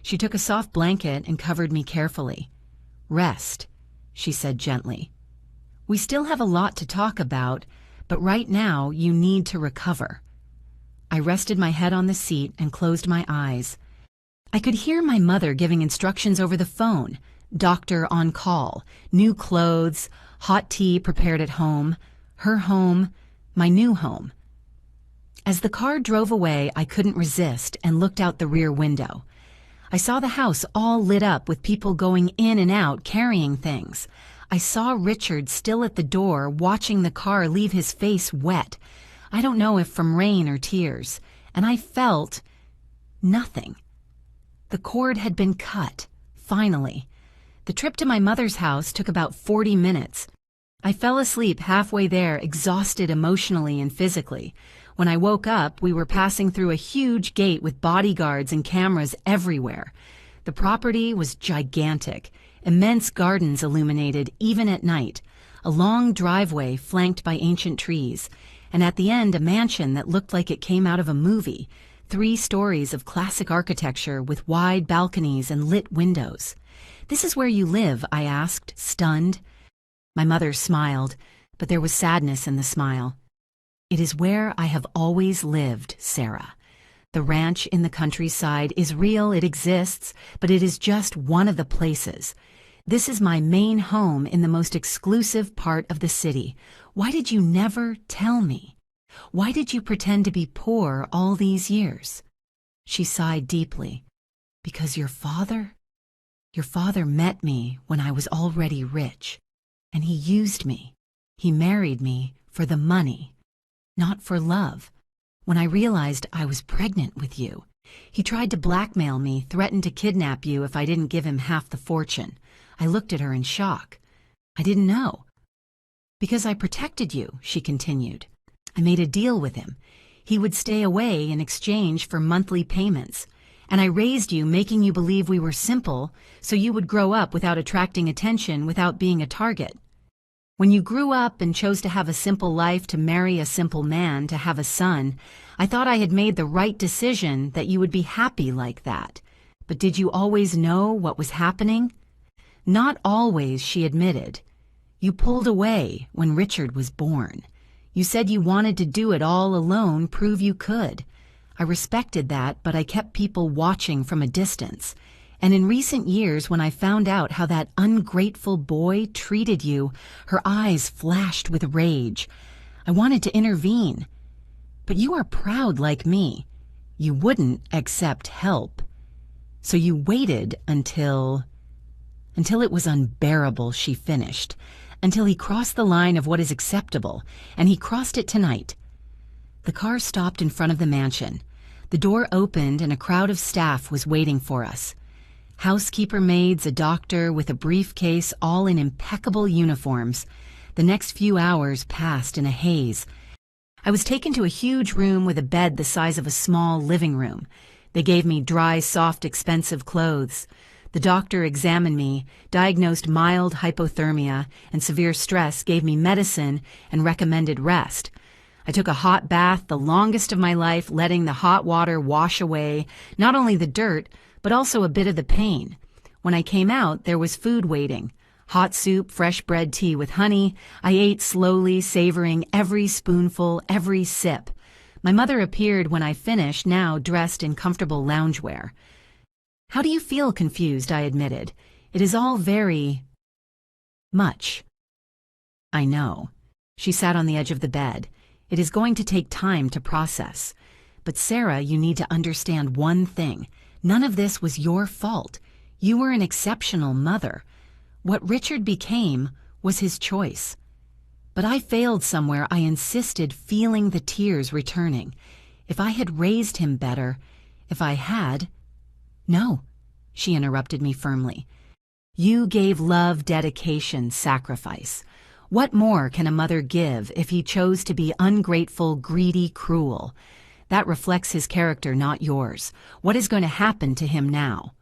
She took a soft blanket and covered me carefully. Rest, she said gently. We still have a lot to talk about, but right now you need to recover. I rested my head on the seat and closed my eyes. I could hear my mother giving instructions over the phone. Doctor on call, new clothes, hot tea prepared at home, her home, my new home. As the car drove away, I couldn't resist and looked out the rear window. I saw the house all lit up with people going in and out carrying things. I saw Richard still at the door watching the car leave, his face wet. I don't know if from rain or tears, and I felt nothing. The cord had been cut, finally. The trip to my mother's house took about 40 minutes. I fell asleep halfway there, exhausted emotionally and physically. When I woke up, we were passing through a huge gate with bodyguards and cameras everywhere. The property was gigantic, immense gardens illuminated even at night, a long driveway flanked by ancient trees, and at the end a mansion that looked like it came out of a movie, 3 stories of classic architecture with wide balconies and lit windows. "This is where you live?" I asked, stunned. My mother smiled, but there was sadness in the smile. "It is where I have always lived, Sarah. The ranch in the countryside is real, it exists, but it is just one of the places. This is my main home in the most exclusive part of the city. Why did you never tell me? Why did you pretend to be poor all these years?" She sighed deeply. "Because your father met me when I was already rich, and he used me. He married me for the money, not for love. When I realized I was pregnant with you, he tried to blackmail me, threatened to kidnap you if I didn't give him half the fortune." I looked at her in shock. "I didn't know." "Because I protected you," she continued. "I made a deal with him. He would stay away in exchange for monthly payments. And I raised you, making you believe we were simple, so you would grow up without attracting attention, without being a target. When you grew up and chose to have a simple life, to marry a simple man, to have a son, I thought I had made the right decision, that you would be happy like that. But did you always know what was happening?" "Not always," she admitted. "You pulled away when Richard was born. You said you wanted to do it all alone, prove you could. I respected that, but I kept people watching from a distance. And in recent years, when I found out how that ungrateful boy treated you," her eyes flashed with rage, "I wanted to intervene. But you are proud like me. You wouldn't accept help. So you waited until it was unbearable," she finished. "Until he crossed the line of what is acceptable, and he crossed it tonight." The car stopped in front of the mansion. The door opened and a crowd of staff was waiting for us. Housekeeper maids, a doctor with a briefcase, all in impeccable uniforms. The next few hours passed in a haze. I was taken to a huge room with a bed the size of a small living room. They gave me dry, soft, expensive clothes. The doctor examined me, diagnosed mild hypothermia and severe stress, gave me medicine, and recommended rest. I took a hot bath, the longest of my life, letting the hot water wash away not only the dirt, but also a bit of the pain. When I came out, there was food waiting. Hot soup, fresh bread tea with honey. I ate slowly, savoring every spoonful, every sip. My mother appeared when I finished, now dressed in comfortable loungewear. "How do you feel?" confused, I admitted. "It is all very much." "I know." She sat on the edge of the bed. "It is going to take time to process. But Sarah, you need to understand one thing. None of this was your fault. You were an exceptional mother. What Richard became was his choice. But I failed somewhere. I insisted, feeling the tears returning. If I had raised him better, if I had— "No," she interrupted me firmly. "You gave love, dedication, sacrifice. What more can a mother give if he chose to be ungrateful, greedy, cruel? That reflects his character, not yours. What is going to happen to him now?"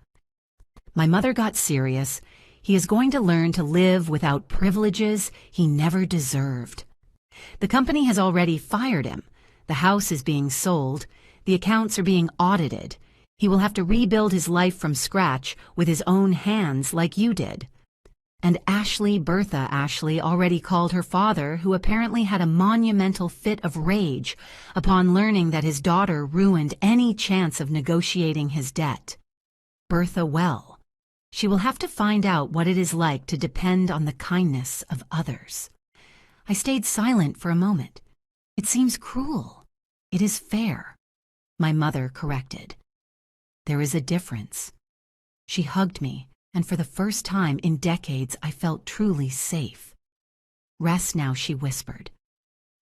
My mother got serious. "He is going to learn to live without privileges he never deserved. The company has already fired him. The house is being sold. The accounts are being audited. He will have to rebuild his life from scratch with his own hands like you did." And Bertha Ashley already called her father, who apparently had a monumental fit of rage upon learning that his daughter ruined any chance of negotiating his debt. Bertha well. She will have to find out what it is like to depend on the kindness of others. I stayed silent for a moment. "It seems cruel." "It is fair," my mother corrected. "There is a difference." She hugged me, and for the first time in decades I felt truly safe. "Rest now," she whispered.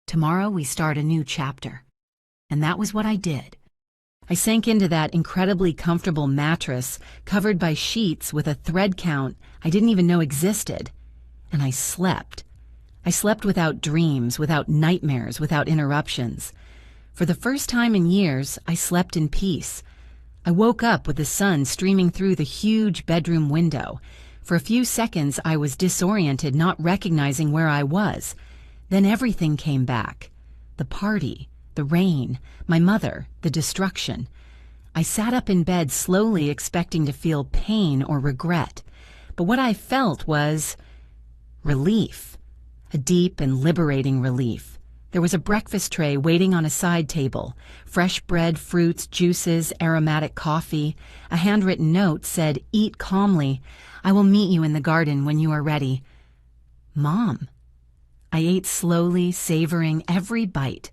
"Tomorrow we start a new chapter." And that was what I did. I sank into that incredibly comfortable mattress covered by sheets with a thread count I didn't even know existed. And I slept. I slept without dreams, without nightmares, without interruptions. For the first time in years, I slept in peace. I woke up with the sun streaming through the huge bedroom window. For a few seconds I was disoriented, not recognizing where I was. Then everything came back. The party, the rain, my mother, the destruction. I sat up in bed slowly, expecting to feel pain or regret. But what I felt was relief, a deep and liberating relief. There was a breakfast tray waiting on a side table, fresh bread, fruits, juices, aromatic coffee. A handwritten note said, "Eat calmly. I will meet you in the garden when you are ready." Mom. I ate slowly, savoring every bite.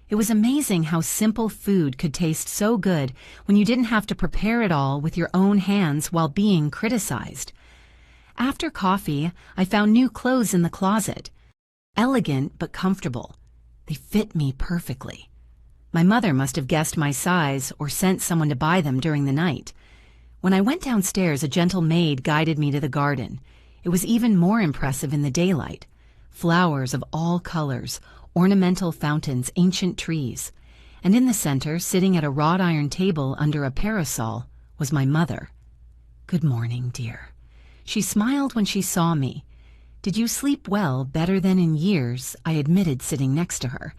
It was amazing how simple food could taste so good when you didn't have to prepare it all with your own hands while being criticized. After coffee, I found new clothes in the closet. Elegant but comfortable. They fit me perfectly. My mother must have guessed my size or sent someone to buy them during the night. When I went downstairs, a gentle maid guided me to the garden. It was even more impressive in the daylight. Flowers of all colors, ornamental fountains, ancient trees. And in the center, sitting at a wrought iron table under a parasol, was my mother. "Good morning, dear." She smiled when she saw me. "Did you sleep well, better than in years?" I admitted, sitting next to her.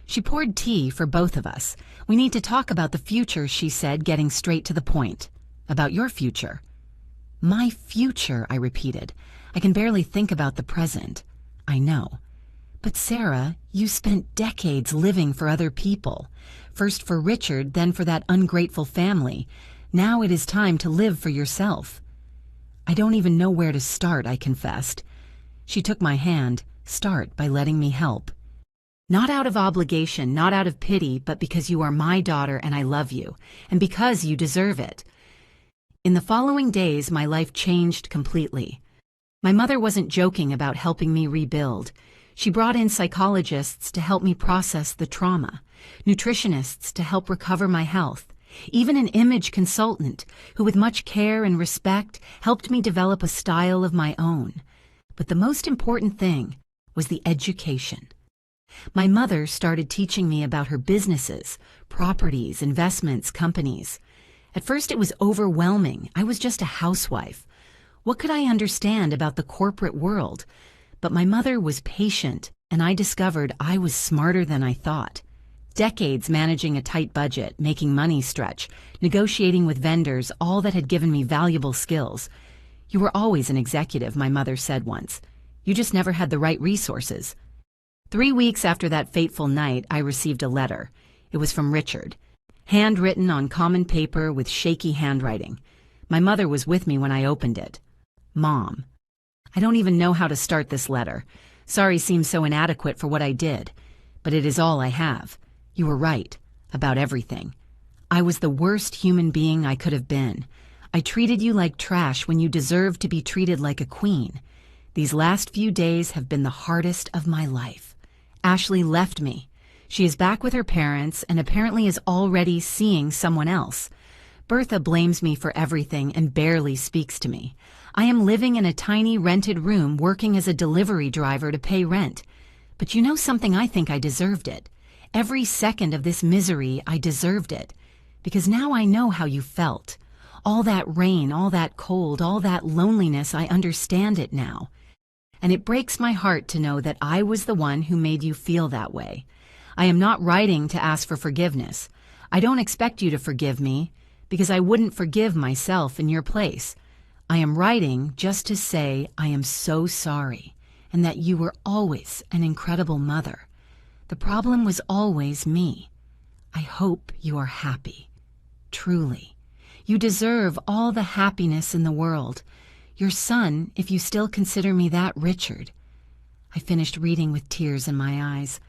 She poured tea for both of us. "We need to talk about the future," she said, getting straight to the point. "About your future." "My future," I repeated. "I can barely think about the present." "I know. But Sarah, you spent decades living for other people. First for Richard, then for that ungrateful family. Now it is time to live for yourself." "I don't even know where to start," I confessed. She took my hand. "Start by letting me help. Not out of obligation, not out of pity, but because you are my daughter and I love you, and because you deserve it." In the following days, my life changed completely. My mother wasn't joking about helping me rebuild. She brought in psychologists to help me process the trauma, nutritionists to help recover my health, Even an image consultant who with much care and respect helped me develop a style of my own. But the most important thing was the education. My mother started teaching me about her businesses, properties, investments, companies. At first it was overwhelming. I was just a housewife. What could I understand about the corporate world? But my mother was patient, and I discovered I was smarter than I thought. Decades managing a tight budget, making money stretch, negotiating with vendors, all that had given me valuable skills. You were always an executive, my mother said once. You just never had the right resources. 3 weeks after that fateful night, I received a letter. It was from Richard, handwritten on common paper with shaky handwriting. My mother was with me when I opened it. Mom. I don't even know how to start this letter. Sorry seems so inadequate for what I did, but it is all I have. You were right about everything. I was the worst human being I could have been. I treated you like trash when you deserved to be treated like a queen. These last few days have been the hardest of my life. Ashley left me. She is back with her parents and apparently is already seeing someone else. Bertha blames me for everything and barely speaks to me. I am living in a tiny rented room working as a delivery driver to pay rent. But you know something, I think I deserved it. Every second of this misery, I deserved it. Because now I know how you felt. All that rain, all that cold, all that loneliness, I understand it now. And it breaks my heart to know that I was the one who made you feel that way. I am not writing to ask for forgiveness. I don't expect you to forgive me, because I wouldn't forgive myself in your place. I am writing just to say I am so sorry, and that you were always an incredible mother. The problem was always me. I hope you are happy. Truly. You deserve all the happiness in the world. Your son, if you still consider me that, Richard. I finished reading with tears in my eyes.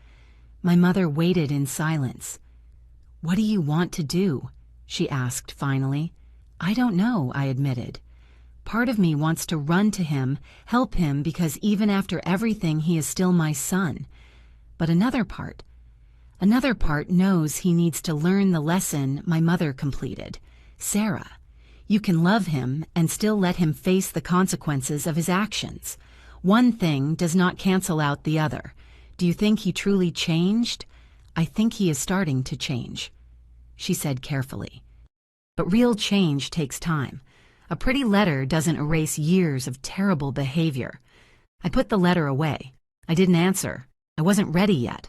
My mother waited in silence. What do you want to do? She asked finally. I don't know, I admitted. Part of me wants to run to him, help him, because even after everything, he is still my son. But another part knows he needs to learn the lesson my mother completed. Sarah, you can love him and still let him face the consequences of his actions. One thing does not cancel out the other. Do you think he truly changed? I think he is starting to change, she said carefully. But real change takes time. A pretty letter doesn't erase years of terrible behavior. I put the letter away. I didn't answer. I wasn't ready yet.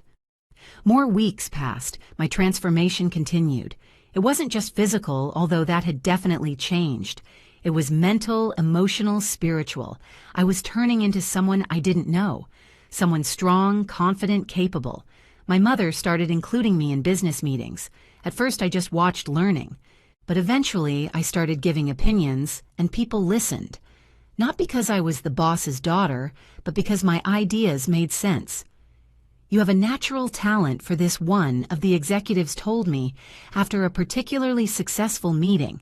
More weeks passed. My transformation continued. It wasn't just physical, although that had definitely changed. It was mental, emotional, spiritual. I was turning into someone I didn't know. Someone strong, confident, capable. My mother started including me in business meetings. At first I just watched, learning. But eventually I started giving opinions, and people listened. Not because I was the boss's daughter, but because my ideas made sense. You have a natural talent for this, one of the executives told me after a particularly successful meeting.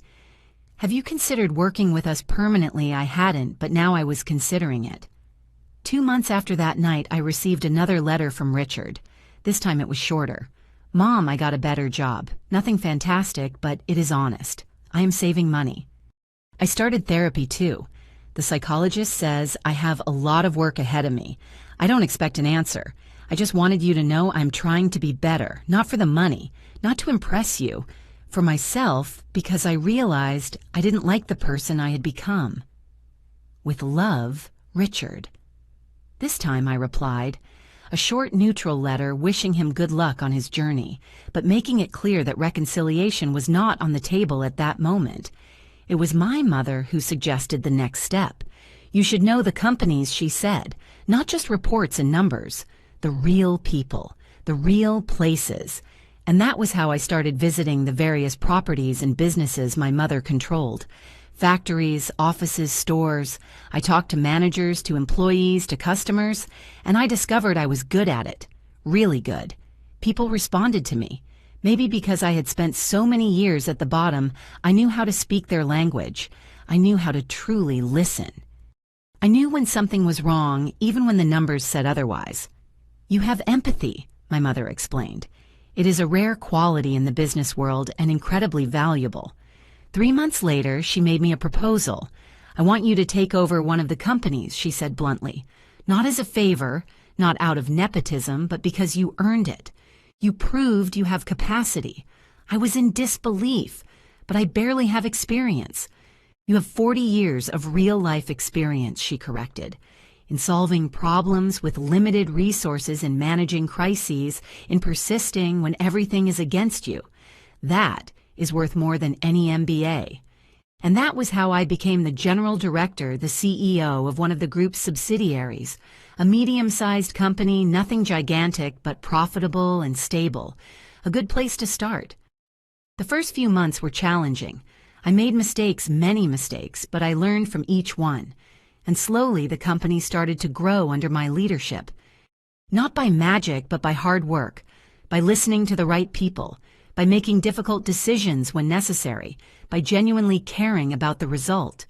Have you considered working with us permanently? I hadn't, but now I was considering it. 2 months after that night, I received another letter from Richard. This time it was shorter. Mom, I got a better job. Nothing fantastic, but it is honest. I am saving money. I started therapy too. The psychologist says I have a lot of work ahead of me. I don't expect an answer. I just wanted you to know I'm trying to be better, not for the money, not to impress you, for myself, because I realized I didn't like the person I had become. With love, Richard. This time I replied, a short neutral letter wishing him good luck on his journey, but making it clear that reconciliation was not on the table at that moment. It was my mother who suggested the next step. You should know the companies, she said, not just reports and numbers. The real people, the real places. And that was how I started visiting the various properties and businesses my mother controlled. Factories, offices, stores. I talked to managers, to employees, to customers, and I discovered I was good at it. Really good. People responded to me. Maybe because I had spent so many years at the bottom, I knew how to speak their language. I knew how to truly listen. I knew when something was wrong, even when the numbers said otherwise. You have empathy, my mother explained. It is a rare quality in the business world and incredibly valuable. 3 months later, she made me a proposal. "I want you to take over one of the companies," she said bluntly. "Not as a favor, not out of nepotism, but because you earned it. You proved you have capacity." I was in disbelief, but I barely have experience. "You have 40 years of real-life experience," she corrected, "in solving problems with limited resources, in managing crises, in persisting when everything is against you. That is worth more than any MBA." And that was how I became the general director, the CEO of one of the group's subsidiaries, a medium-sized company, nothing gigantic, but profitable and stable. A good place to start. The first few months were challenging. I made mistakes, many mistakes, but I learned from each one. And slowly the company started to grow under my leadership. Not by magic, but by hard work, by listening to the right people, by making difficult decisions when necessary, by genuinely caring about the result.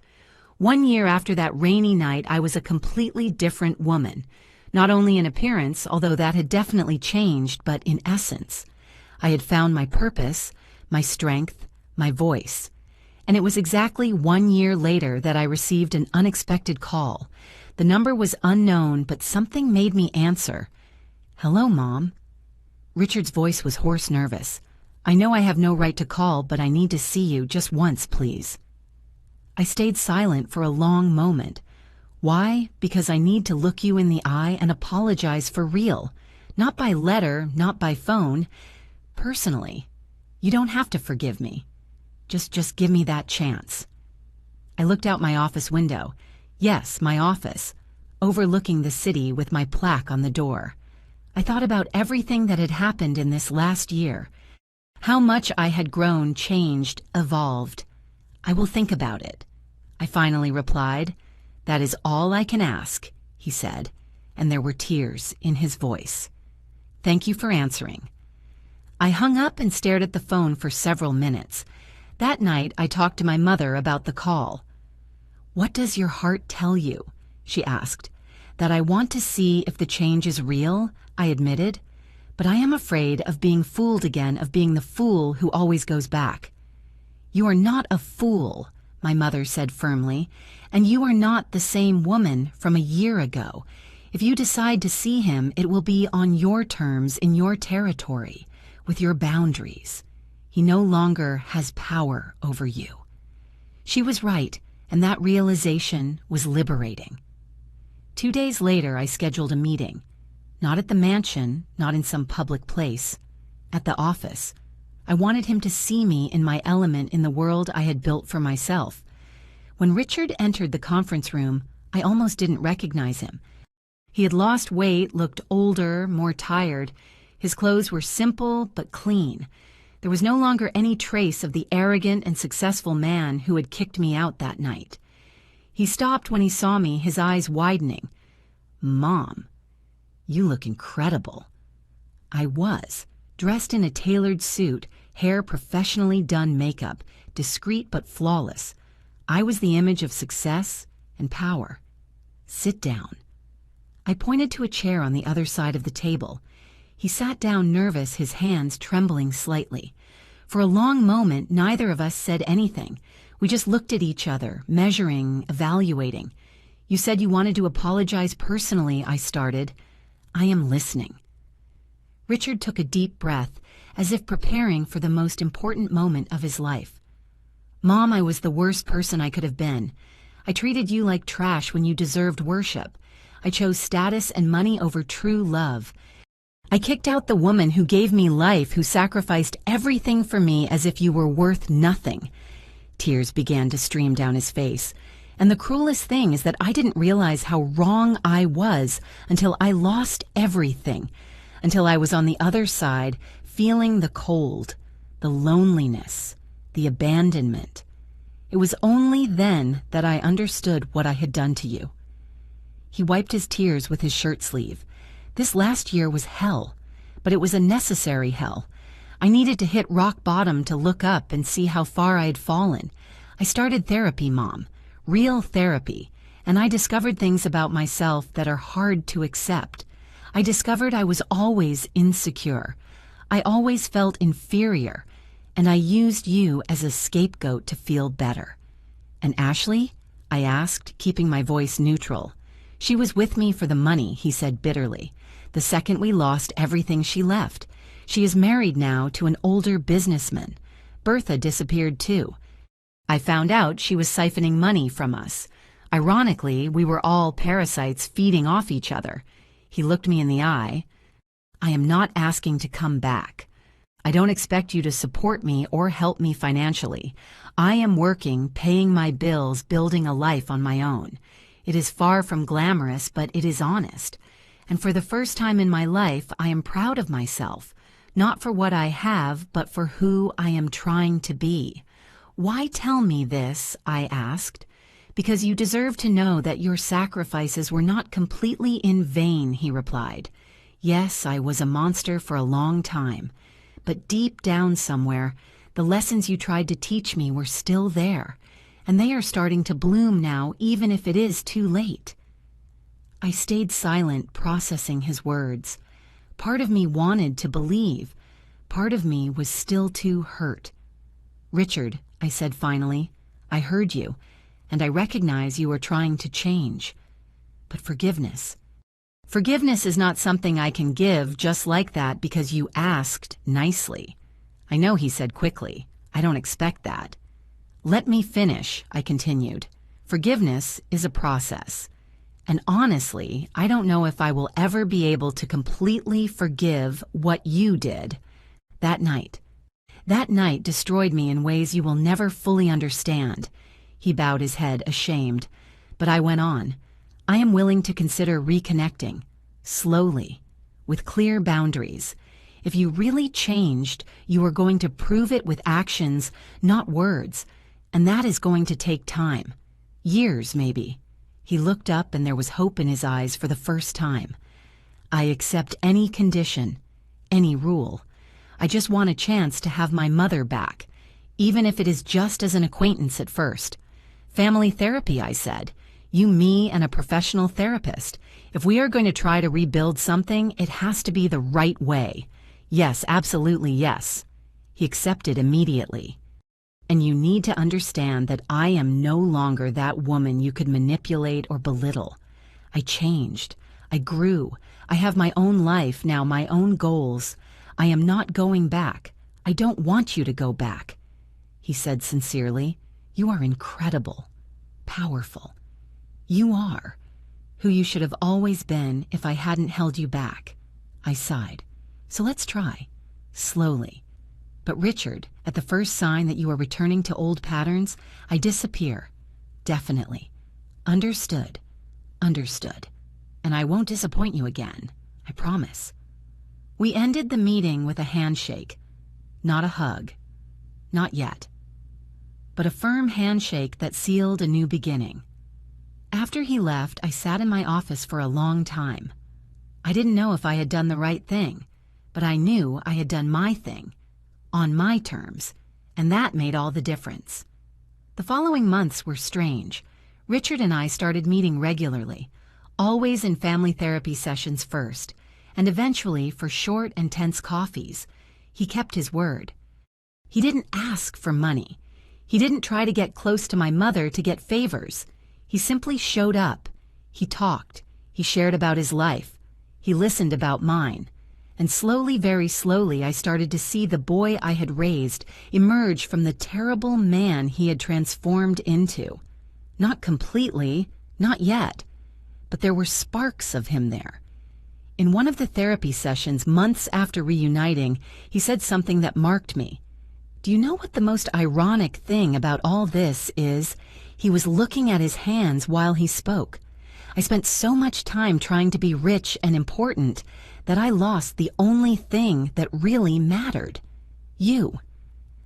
1 year after that rainy night, I was a completely different woman. Not only in appearance, although that had definitely changed, but in essence. I had found my purpose, my strength, my voice. And it was exactly 1 year later that I received an unexpected call. The number was unknown, but something made me answer. "Hello, Mom." Richard's voice was hoarse, nervous. "I know I have no right to call, but I need to see you just once, please." I stayed silent for a long moment. Why? Because I need to look you in the eye and apologize for real. Not by letter, not by phone. Personally. You don't have to forgive me. Just give me that chance. I looked out my office window. Yes, my office. Overlooking the city with my plaque on the door. I thought about everything that had happened in this last year. How much I had grown, changed, evolved. "I will think about it," I finally replied. "That is all I can ask," he said, and there were tears in his voice. "Thank you for answering." I hung up and stared at the phone for several minutes. That night, I talked to my mother about the call. "What does your heart tell you?" she asked. "That I want to see if the change is real," I admitted. "But I am afraid of being fooled again, of being the fool who always goes back." "You are not a fool," my mother said firmly, "and you are not the same woman from a year ago. If you decide to see him, it will be on your terms, in your territory, with your boundaries. He no longer has power over you." She was right, and that realization was liberating. 2 days later, I scheduled a meeting. Not at the mansion, not in some public place. At the office. I wanted him to see me in my element in the world I had built for myself. When Richard entered the conference room, I almost didn't recognize him. He had lost weight, looked older, more tired. His clothes were simple but clean. There was no longer any trace of the arrogant and successful man who had kicked me out that night. He stopped when he saw me, his eyes widening. "Mom, you look incredible." I was, dressed in a tailored suit, hair professionally done, makeup, discreet but flawless. I was the image of success and power. "Sit down." I pointed to a chair on the other side of the table. He sat down, nervous, his hands trembling slightly. For a long moment, neither of us said anything. We just looked at each other, measuring, evaluating. "You said you wanted to apologize personally," I started. "I am listening." Richard took a deep breath, as if preparing for the most important moment of his life. "Mom, I was the worst person I could have been. I treated you like trash when you deserved worship. I chose status and money over true love. I kicked out the woman who gave me life, who sacrificed everything for me as if you were worth nothing." Tears began to stream down his face. And the cruelest thing is that I didn't realize how wrong I was until I lost everything, until I was on the other side, feeling the cold, the loneliness, the abandonment. It was only then that I understood what I had done to you. He wiped his tears with his shirt sleeve. This last year was hell, but it was a necessary hell. I needed to hit rock bottom to look up and see how far I had fallen. I started therapy, Mom, real therapy, and I discovered things about myself that are hard to accept. I discovered I was always insecure. I always felt inferior, and I used you as a scapegoat to feel better. And Ashley? I asked, keeping my voice neutral. She was with me for the money, he said bitterly. The second we lost everything, she left. She is married now to an older businessman. Bertha disappeared too. I found out she was siphoning money from us. Ironically, we were all parasites feeding off each other. He looked me in the eye. I am not asking to come back. I don't expect you to support me or help me financially. I am working, paying my bills, building a life on my own. It is far from glamorous, but it is honest. And for the first time in my life, I am proud of myself, not for what I have, but for who I am trying to be. Why tell me this? I asked. Because you deserve to know that your sacrifices were not completely in vain, he replied. Yes, I was a monster for a long time, but deep down somewhere, the lessons you tried to teach me were still there, and they are starting to bloom now, even if it is too late. I stayed silent, processing his words. Part of me wanted to believe. Part of me was still too hurt. Richard, I said finally, I heard you, and I recognize you are trying to change. But forgiveness. Forgiveness is not something I can give just like that because you asked nicely. I know, he said quickly. I don't expect that. Let me finish, I continued. Forgiveness is a process. And honestly, I don't know if I will ever be able to completely forgive what you did. That night destroyed me in ways you will never fully understand. He bowed his head, ashamed. But I went on. I am willing to consider reconnecting. Slowly. With clear boundaries. If you really changed, you are going to prove it with actions, not words. And that is going to take time. Years, maybe. He looked up and there was hope in his eyes for the first time. I accept any condition, any rule. I just want a chance to have my mother back, even if it is just as an acquaintance at first. Family therapy, I said. You, me, and a professional therapist. If we are going to try to rebuild something, it has to be the right way. Yes, absolutely yes. He accepted immediately. And you need to understand that I am no longer that woman you could manipulate or belittle. I changed. I grew. I have my own life now, my own goals. I am not going back. I don't want you to go back. He said sincerely, you are incredible, powerful. You are who you should have always been if I hadn't held you back. I sighed. So let's try. Slowly. But Richard, at the first sign that you are returning to old patterns, I disappear. Definitely. Understood. Understood. And I won't disappoint you again. I promise. We ended the meeting with a handshake. Not a hug. Not yet. But a firm handshake that sealed a new beginning. After he left, I sat in my office for a long time. I didn't know if I had done the right thing, but I knew I had done my thing. On my terms, and that made all the difference. The following months were strange. Richard and I started meeting regularly, always in family therapy sessions first, and eventually for short and tense coffees. He kept his word. He didn't ask for money. He didn't try to get close to my mother to get favors. He simply showed up. He talked. He shared about his life. He listened about mine. And slowly, very slowly, I started to see the boy I had raised emerge from the terrible man he had transformed into. Not completely, not yet, but there were sparks of him there. In one of the therapy sessions, months after reuniting, he said something that marked me. Do you know what the most ironic thing about all this is? He was looking at his hands while he spoke. I spent so much time trying to be rich and important that I lost the only thing that really mattered. You.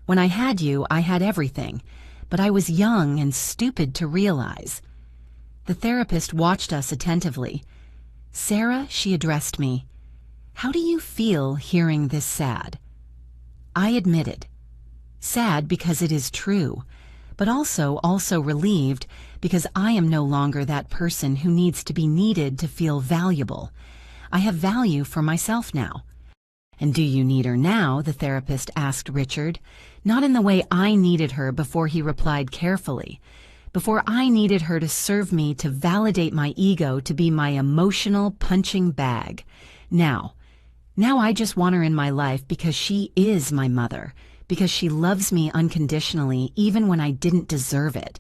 When I had you, I had everything, but I was young and stupid to realize. The therapist watched us attentively. Sarah, she addressed me. How do you feel hearing this sad? I admitted. Sad because it is true, but also relieved because I am no longer that person who needs to be needed to feel valuable. I have value for myself now. "And do you need her now?" the therapist asked Richard, not in the way I needed her before he replied carefully. Before I needed her to serve me, to validate my ego, to be my emotional punching bag. Now I just want her in my life because she is my mother, because she loves me unconditionally even when I didn't deserve it,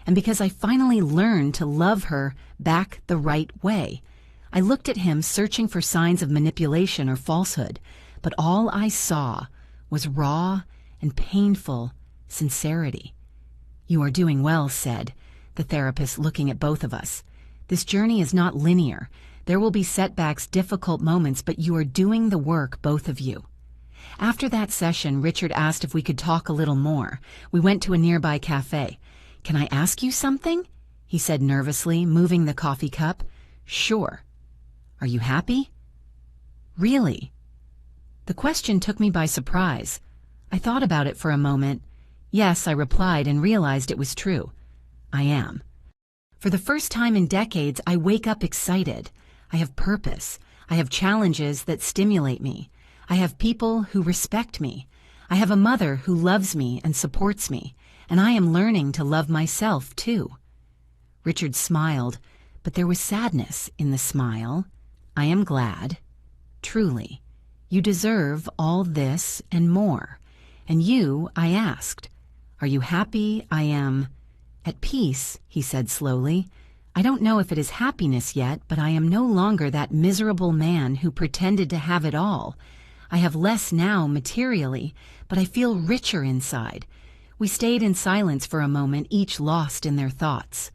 and because I finally learned to love her back the right way. I looked at him, searching for signs of manipulation or falsehood, but all I saw was raw and painful sincerity. "You are doing well," said the therapist, looking at both of us. "This journey is not linear. There will be setbacks, difficult moments, but you are doing the work, both of you." After that session, Richard asked if we could talk a little more. We went to a nearby cafe. "Can I ask you something?" he said nervously, moving the coffee cup. "Sure." "Are you happy?" "Really?" The question took me by surprise. I thought about it for a moment. "Yes," I replied, and realized it was true. I am. For the first time in decades, I wake up excited. I have purpose. I have challenges that stimulate me. I have people who respect me. I have a mother who loves me and supports me, and I am learning to love myself too. Richard smiled, but there was sadness in the smile. "I am glad. Truly. You deserve all this and more. And you," I asked, "are you happy?" "I am at peace," he said slowly. "I don't know if it is happiness yet, but I am no longer that miserable man who pretended to have it all. I have less now materially, but I feel richer inside." We stayed in silence for a moment, each lost in their thoughts.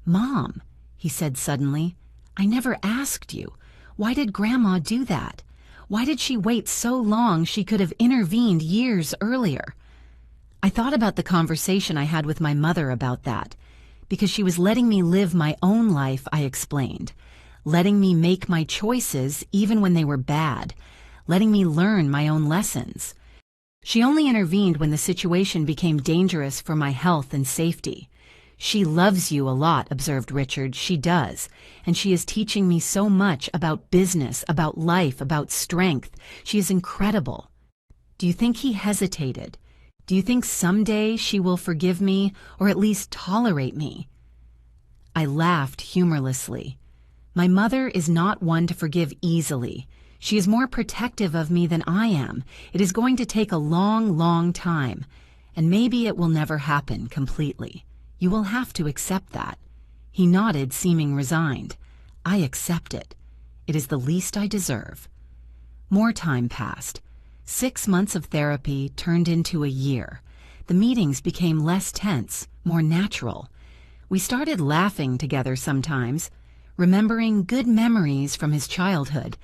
"Mom," he said suddenly, "I never asked you. Why did Grandma do that? Why did she wait so long? She could have intervened years earlier." I thought about the conversation I had with my mother about that. "Because she was letting me live my own life," I explained. "Letting me make my choices even when they were bad. Letting me learn my own lessons. She only intervened when the situation became dangerous for my health and safety." "She loves you a lot," observed Richard. "She does. And she is teaching me so much about business, about life, about strength. She is incredible." Do you think he hesitated? Do you think someday she will forgive me, or at least tolerate me? I laughed humorlessly. My mother is not one to forgive easily. She is more protective of me than I am. It is going to take a long, long time, and maybe it will never happen completely. You will have to accept that. He nodded, seeming resigned. I accept it. It is the least I deserve. More time passed. 6 months of therapy turned into a year. The meetings became less tense, more natural. We started laughing together sometimes, remembering good memories from his childhood,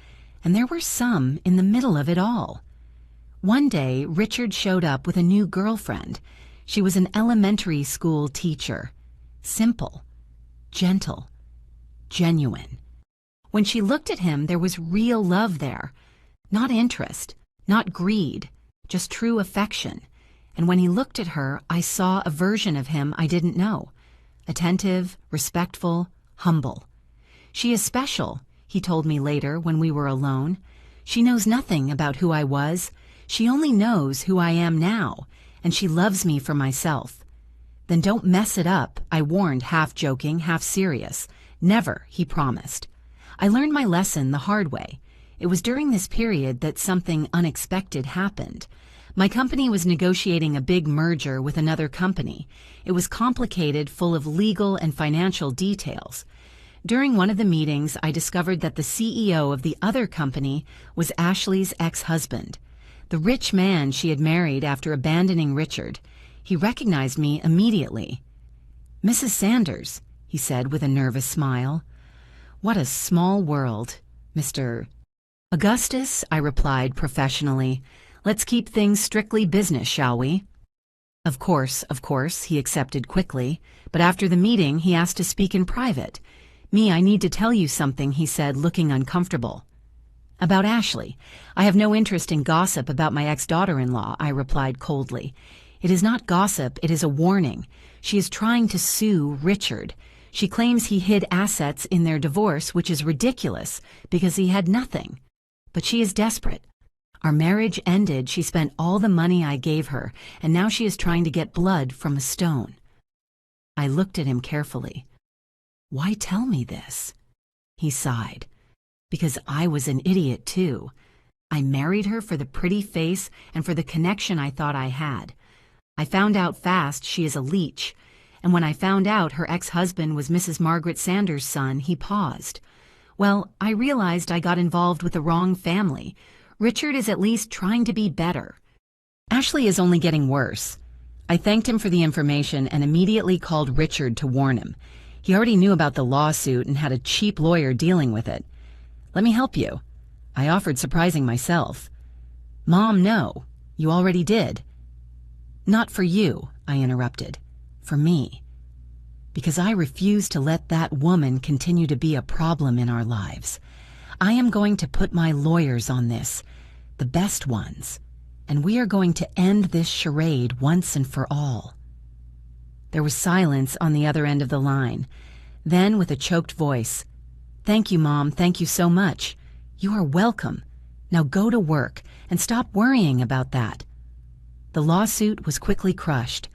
and there were some in the middle of it all. One day, Richard showed up with a new girlfriend. She was an elementary school teacher. Simple, gentle, genuine. When she looked at him, there was real love there. Not interest, not greed, just true affection. And when he looked at her, I saw a version of him I didn't know. Attentive, respectful, humble. "She is special," he told me later when we were alone. "She knows nothing about who I was. She only knows who I am now, and she loves me for myself." "Then don't mess it up," I warned, half joking, half serious. "Never," he promised. I learned my lesson the hard way. It was during this period that something unexpected happened. My company was negotiating a big merger with another company. It was complicated, full of legal and financial details. During one of the meetings, I discovered that the CEO of the other company was Ashley's ex-husband, the rich man she had married after abandoning Richard. He recognized me immediately. "Mrs. Sanders," he said with a nervous smile. "What a small world, Mr. Augustus," I replied professionally. "Let's keep things strictly business, shall we?" Of course, he accepted quickly, but after the meeting he asked to speak in private. "I need to tell you something," he said, looking uncomfortable. "About Ashley. I have no interest in gossip about my ex-daughter-in-law," I replied coldly. "It is not gossip, it is a warning. She is trying to sue Richard. She claims he hid assets in their divorce, which is ridiculous, because he had nothing. But she is desperate. Our marriage ended, she spent all the money I gave her, and now she is trying to get blood from a stone. I looked at him carefully. Why tell me this? He sighed. Because I was an idiot too. I married her for the pretty face and for the connection I thought I had. I found out fast she is a leech, and when I found out her ex-husband was Mrs. Margaret Sanders' son, he paused. Well, I realized I got involved with the wrong family. Richard is at least trying to be better. Ashley is only getting worse. I thanked him for the information and immediately called Richard to warn him. He already knew about the lawsuit and had a cheap lawyer dealing with it. Let me help you. I offered, surprising myself. Mom, no. You already did. Not for you, I interrupted. For me. Because I refuse to let that woman continue to be a problem in our lives. I am going to put my lawyers on this, the best ones, and we are going to end this charade once and for all. There was silence on the other end of the line. Then, with a choked voice, Thank you, Mom, thank you so much. You are welcome. Now go to work and stop worrying about that. The lawsuit was quickly crushed.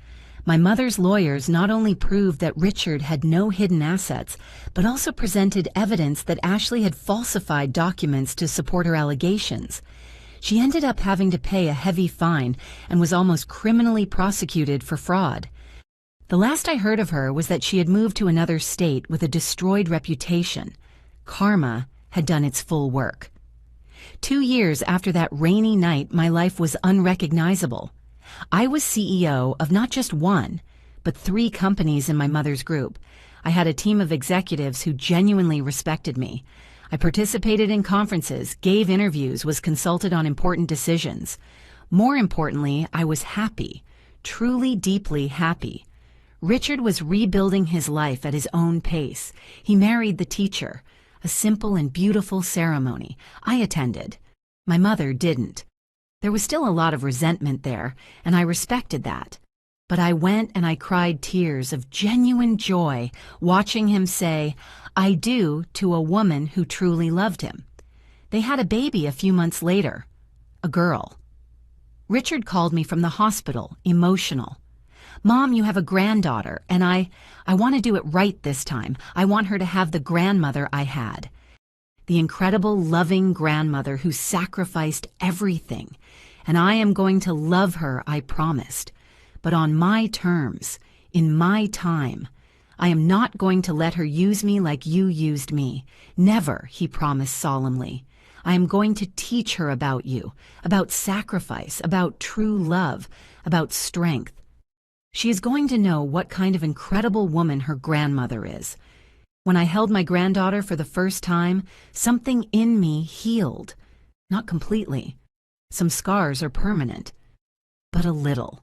My mother's lawyers not only proved that Richard had no hidden assets, but also presented evidence that Ashley had falsified documents to support her allegations. She ended up having to pay a heavy fine and was almost criminally prosecuted for fraud. The last I heard of her was that she had moved to another state with a destroyed reputation. Karma had done its full work. 2 years after that rainy night, my life was unrecognizable. I was CEO of not just one, but 3 companies in my mother's group. I had a team of executives who genuinely respected me. I participated in conferences, gave interviews, was consulted on important decisions. More importantly, I was happy, truly deeply happy. Richard was rebuilding his life at his own pace. He married the teacher, a simple and beautiful ceremony. I attended. My mother didn't. There was still a lot of resentment there, and I respected that. But I went and I cried tears of genuine joy watching him say, I do, to a woman who truly loved him. They had a baby a few months later, a girl. Richard called me from the hospital, emotional. Mom, you have a granddaughter, and I want to do it right this time. I want her to have the grandmother I had. The incredible, loving grandmother who sacrificed everything. And I am going to love her, I promised. But on my terms, in my time. I am not going to let her use me like you used me. Never, he promised solemnly. I am going to teach her about you, about sacrifice, about true love, about strength. She is going to know what kind of incredible woman her grandmother is. When I held my granddaughter for the first time, something in me healed. Not completely. Some scars are permanent, but a little.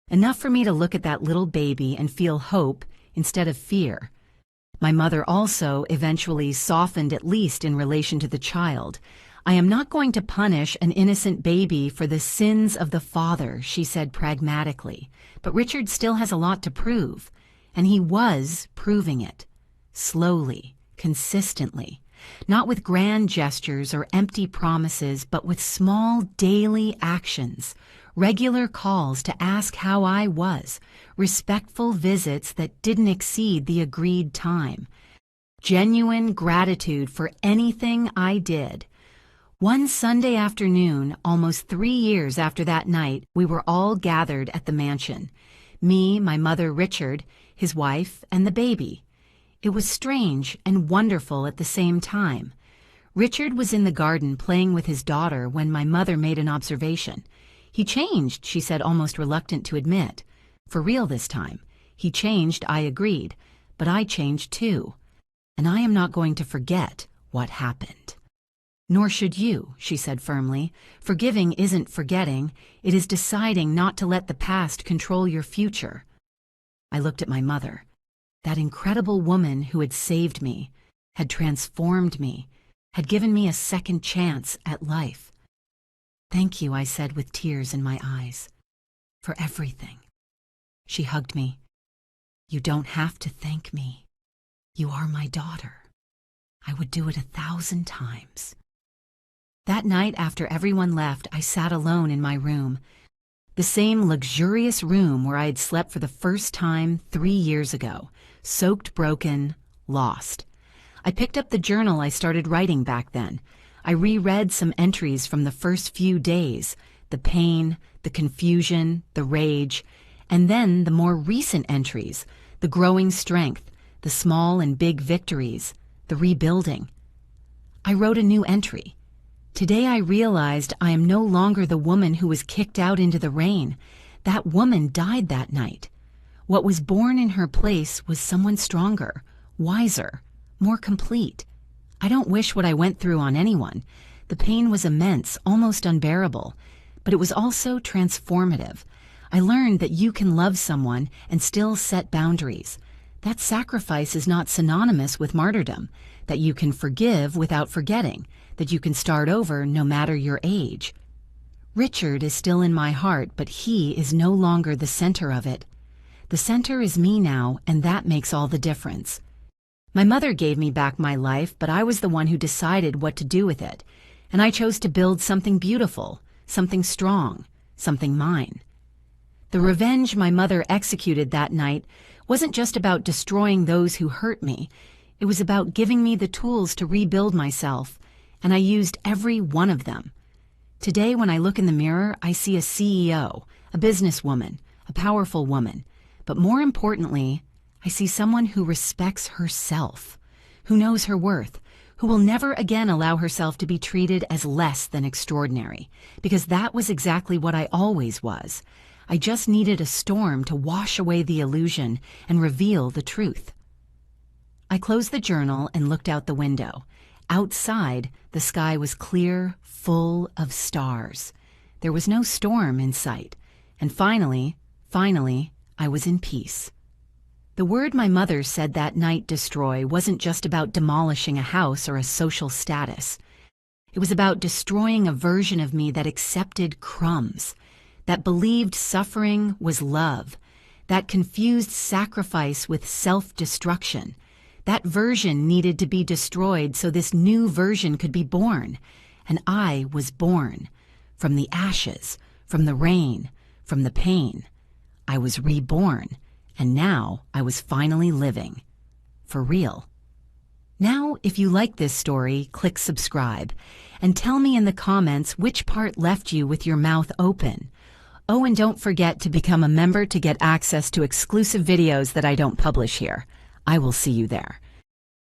Enough for me to look at that little baby and feel hope instead of fear. My mother also eventually softened, at least in relation to the child. I am not going to punish an innocent baby for the sins of the father, she said pragmatically. But Richard still has a lot to prove, and he was proving it. Slowly, consistently. Not with grand gestures or empty promises, but with small daily actions. Regular calls to ask how I was. Respectful visits that didn't exceed the agreed time. Genuine gratitude for anything I did. One Sunday afternoon, almost 3 years after that night, we were all gathered at the mansion. Me, my mother, Richard, his wife, and the baby. It was strange and wonderful at the same time. Richard was in the garden playing with his daughter when my mother made an observation. He changed, she said, almost reluctant to admit. For real this time. He changed, I agreed, but I changed too. And I am not going to forget what happened. Nor should you, she said firmly. Forgiving isn't forgetting. It is deciding not to let the past control your future. I looked at my mother. That incredible woman who had saved me, had transformed me, had given me a second chance at life. Thank you, I said with tears in my eyes, for everything. She hugged me. You don't have to thank me. You are my daughter. I would do it 1,000 times. That night after everyone left, I sat alone in my room. The same luxurious room where I had slept for the first time 3 years ago, soaked, broken, lost. I picked up the journal I started writing back then. I reread some entries from the first few days, the pain, the confusion, the rage, and then the more recent entries, the growing strength, the small and big victories, the rebuilding. I wrote a new entry. Today I realized I am no longer the woman who was kicked out into the rain. That woman died that night. What was born in her place was someone stronger, wiser, more complete. I don't wish what I went through on anyone. The pain was immense, almost unbearable, but it was also transformative. I learned that you can love someone and still set boundaries. That sacrifice is not synonymous with martyrdom, that you can forgive without forgetting, that you can start over no matter your age. Richard is still in my heart, but he is no longer the center of it. The center is me now, and that makes all the difference. My mother gave me back my life, but I was the one who decided what to do with it, and I chose to build something beautiful, something strong, something mine. The revenge my mother executed that night wasn't just about destroying those who hurt me. It was about giving me the tools to rebuild myself, and I used every one of them. Today, when I look in the mirror, I see a CEO, a businesswoman, a powerful woman, but more importantly, I see someone who respects herself, who knows her worth, who will never again allow herself to be treated as less than extraordinary, because that was exactly what I always was. I just needed a storm to wash away the illusion and reveal the truth. I closed the journal and looked out the window. Outside, the sky was clear, full of stars. There was no storm in sight. And finally, I was in peace. The word my mother said that night, destroy, wasn't just about demolishing a house or a social status. It was about destroying a version of me that accepted crumbs, that believed suffering was love, that confused sacrifice with self-destruction. That version needed to be destroyed so this new version could be born. And I was born. From the ashes, from the rain, from the pain. I was reborn, and now I was finally living. For real. Now, if you like this story, click subscribe, and tell me in the comments which part left you with your mouth open. Oh, and don't forget to become a member to get access to exclusive videos that I don't publish here. I will see you there.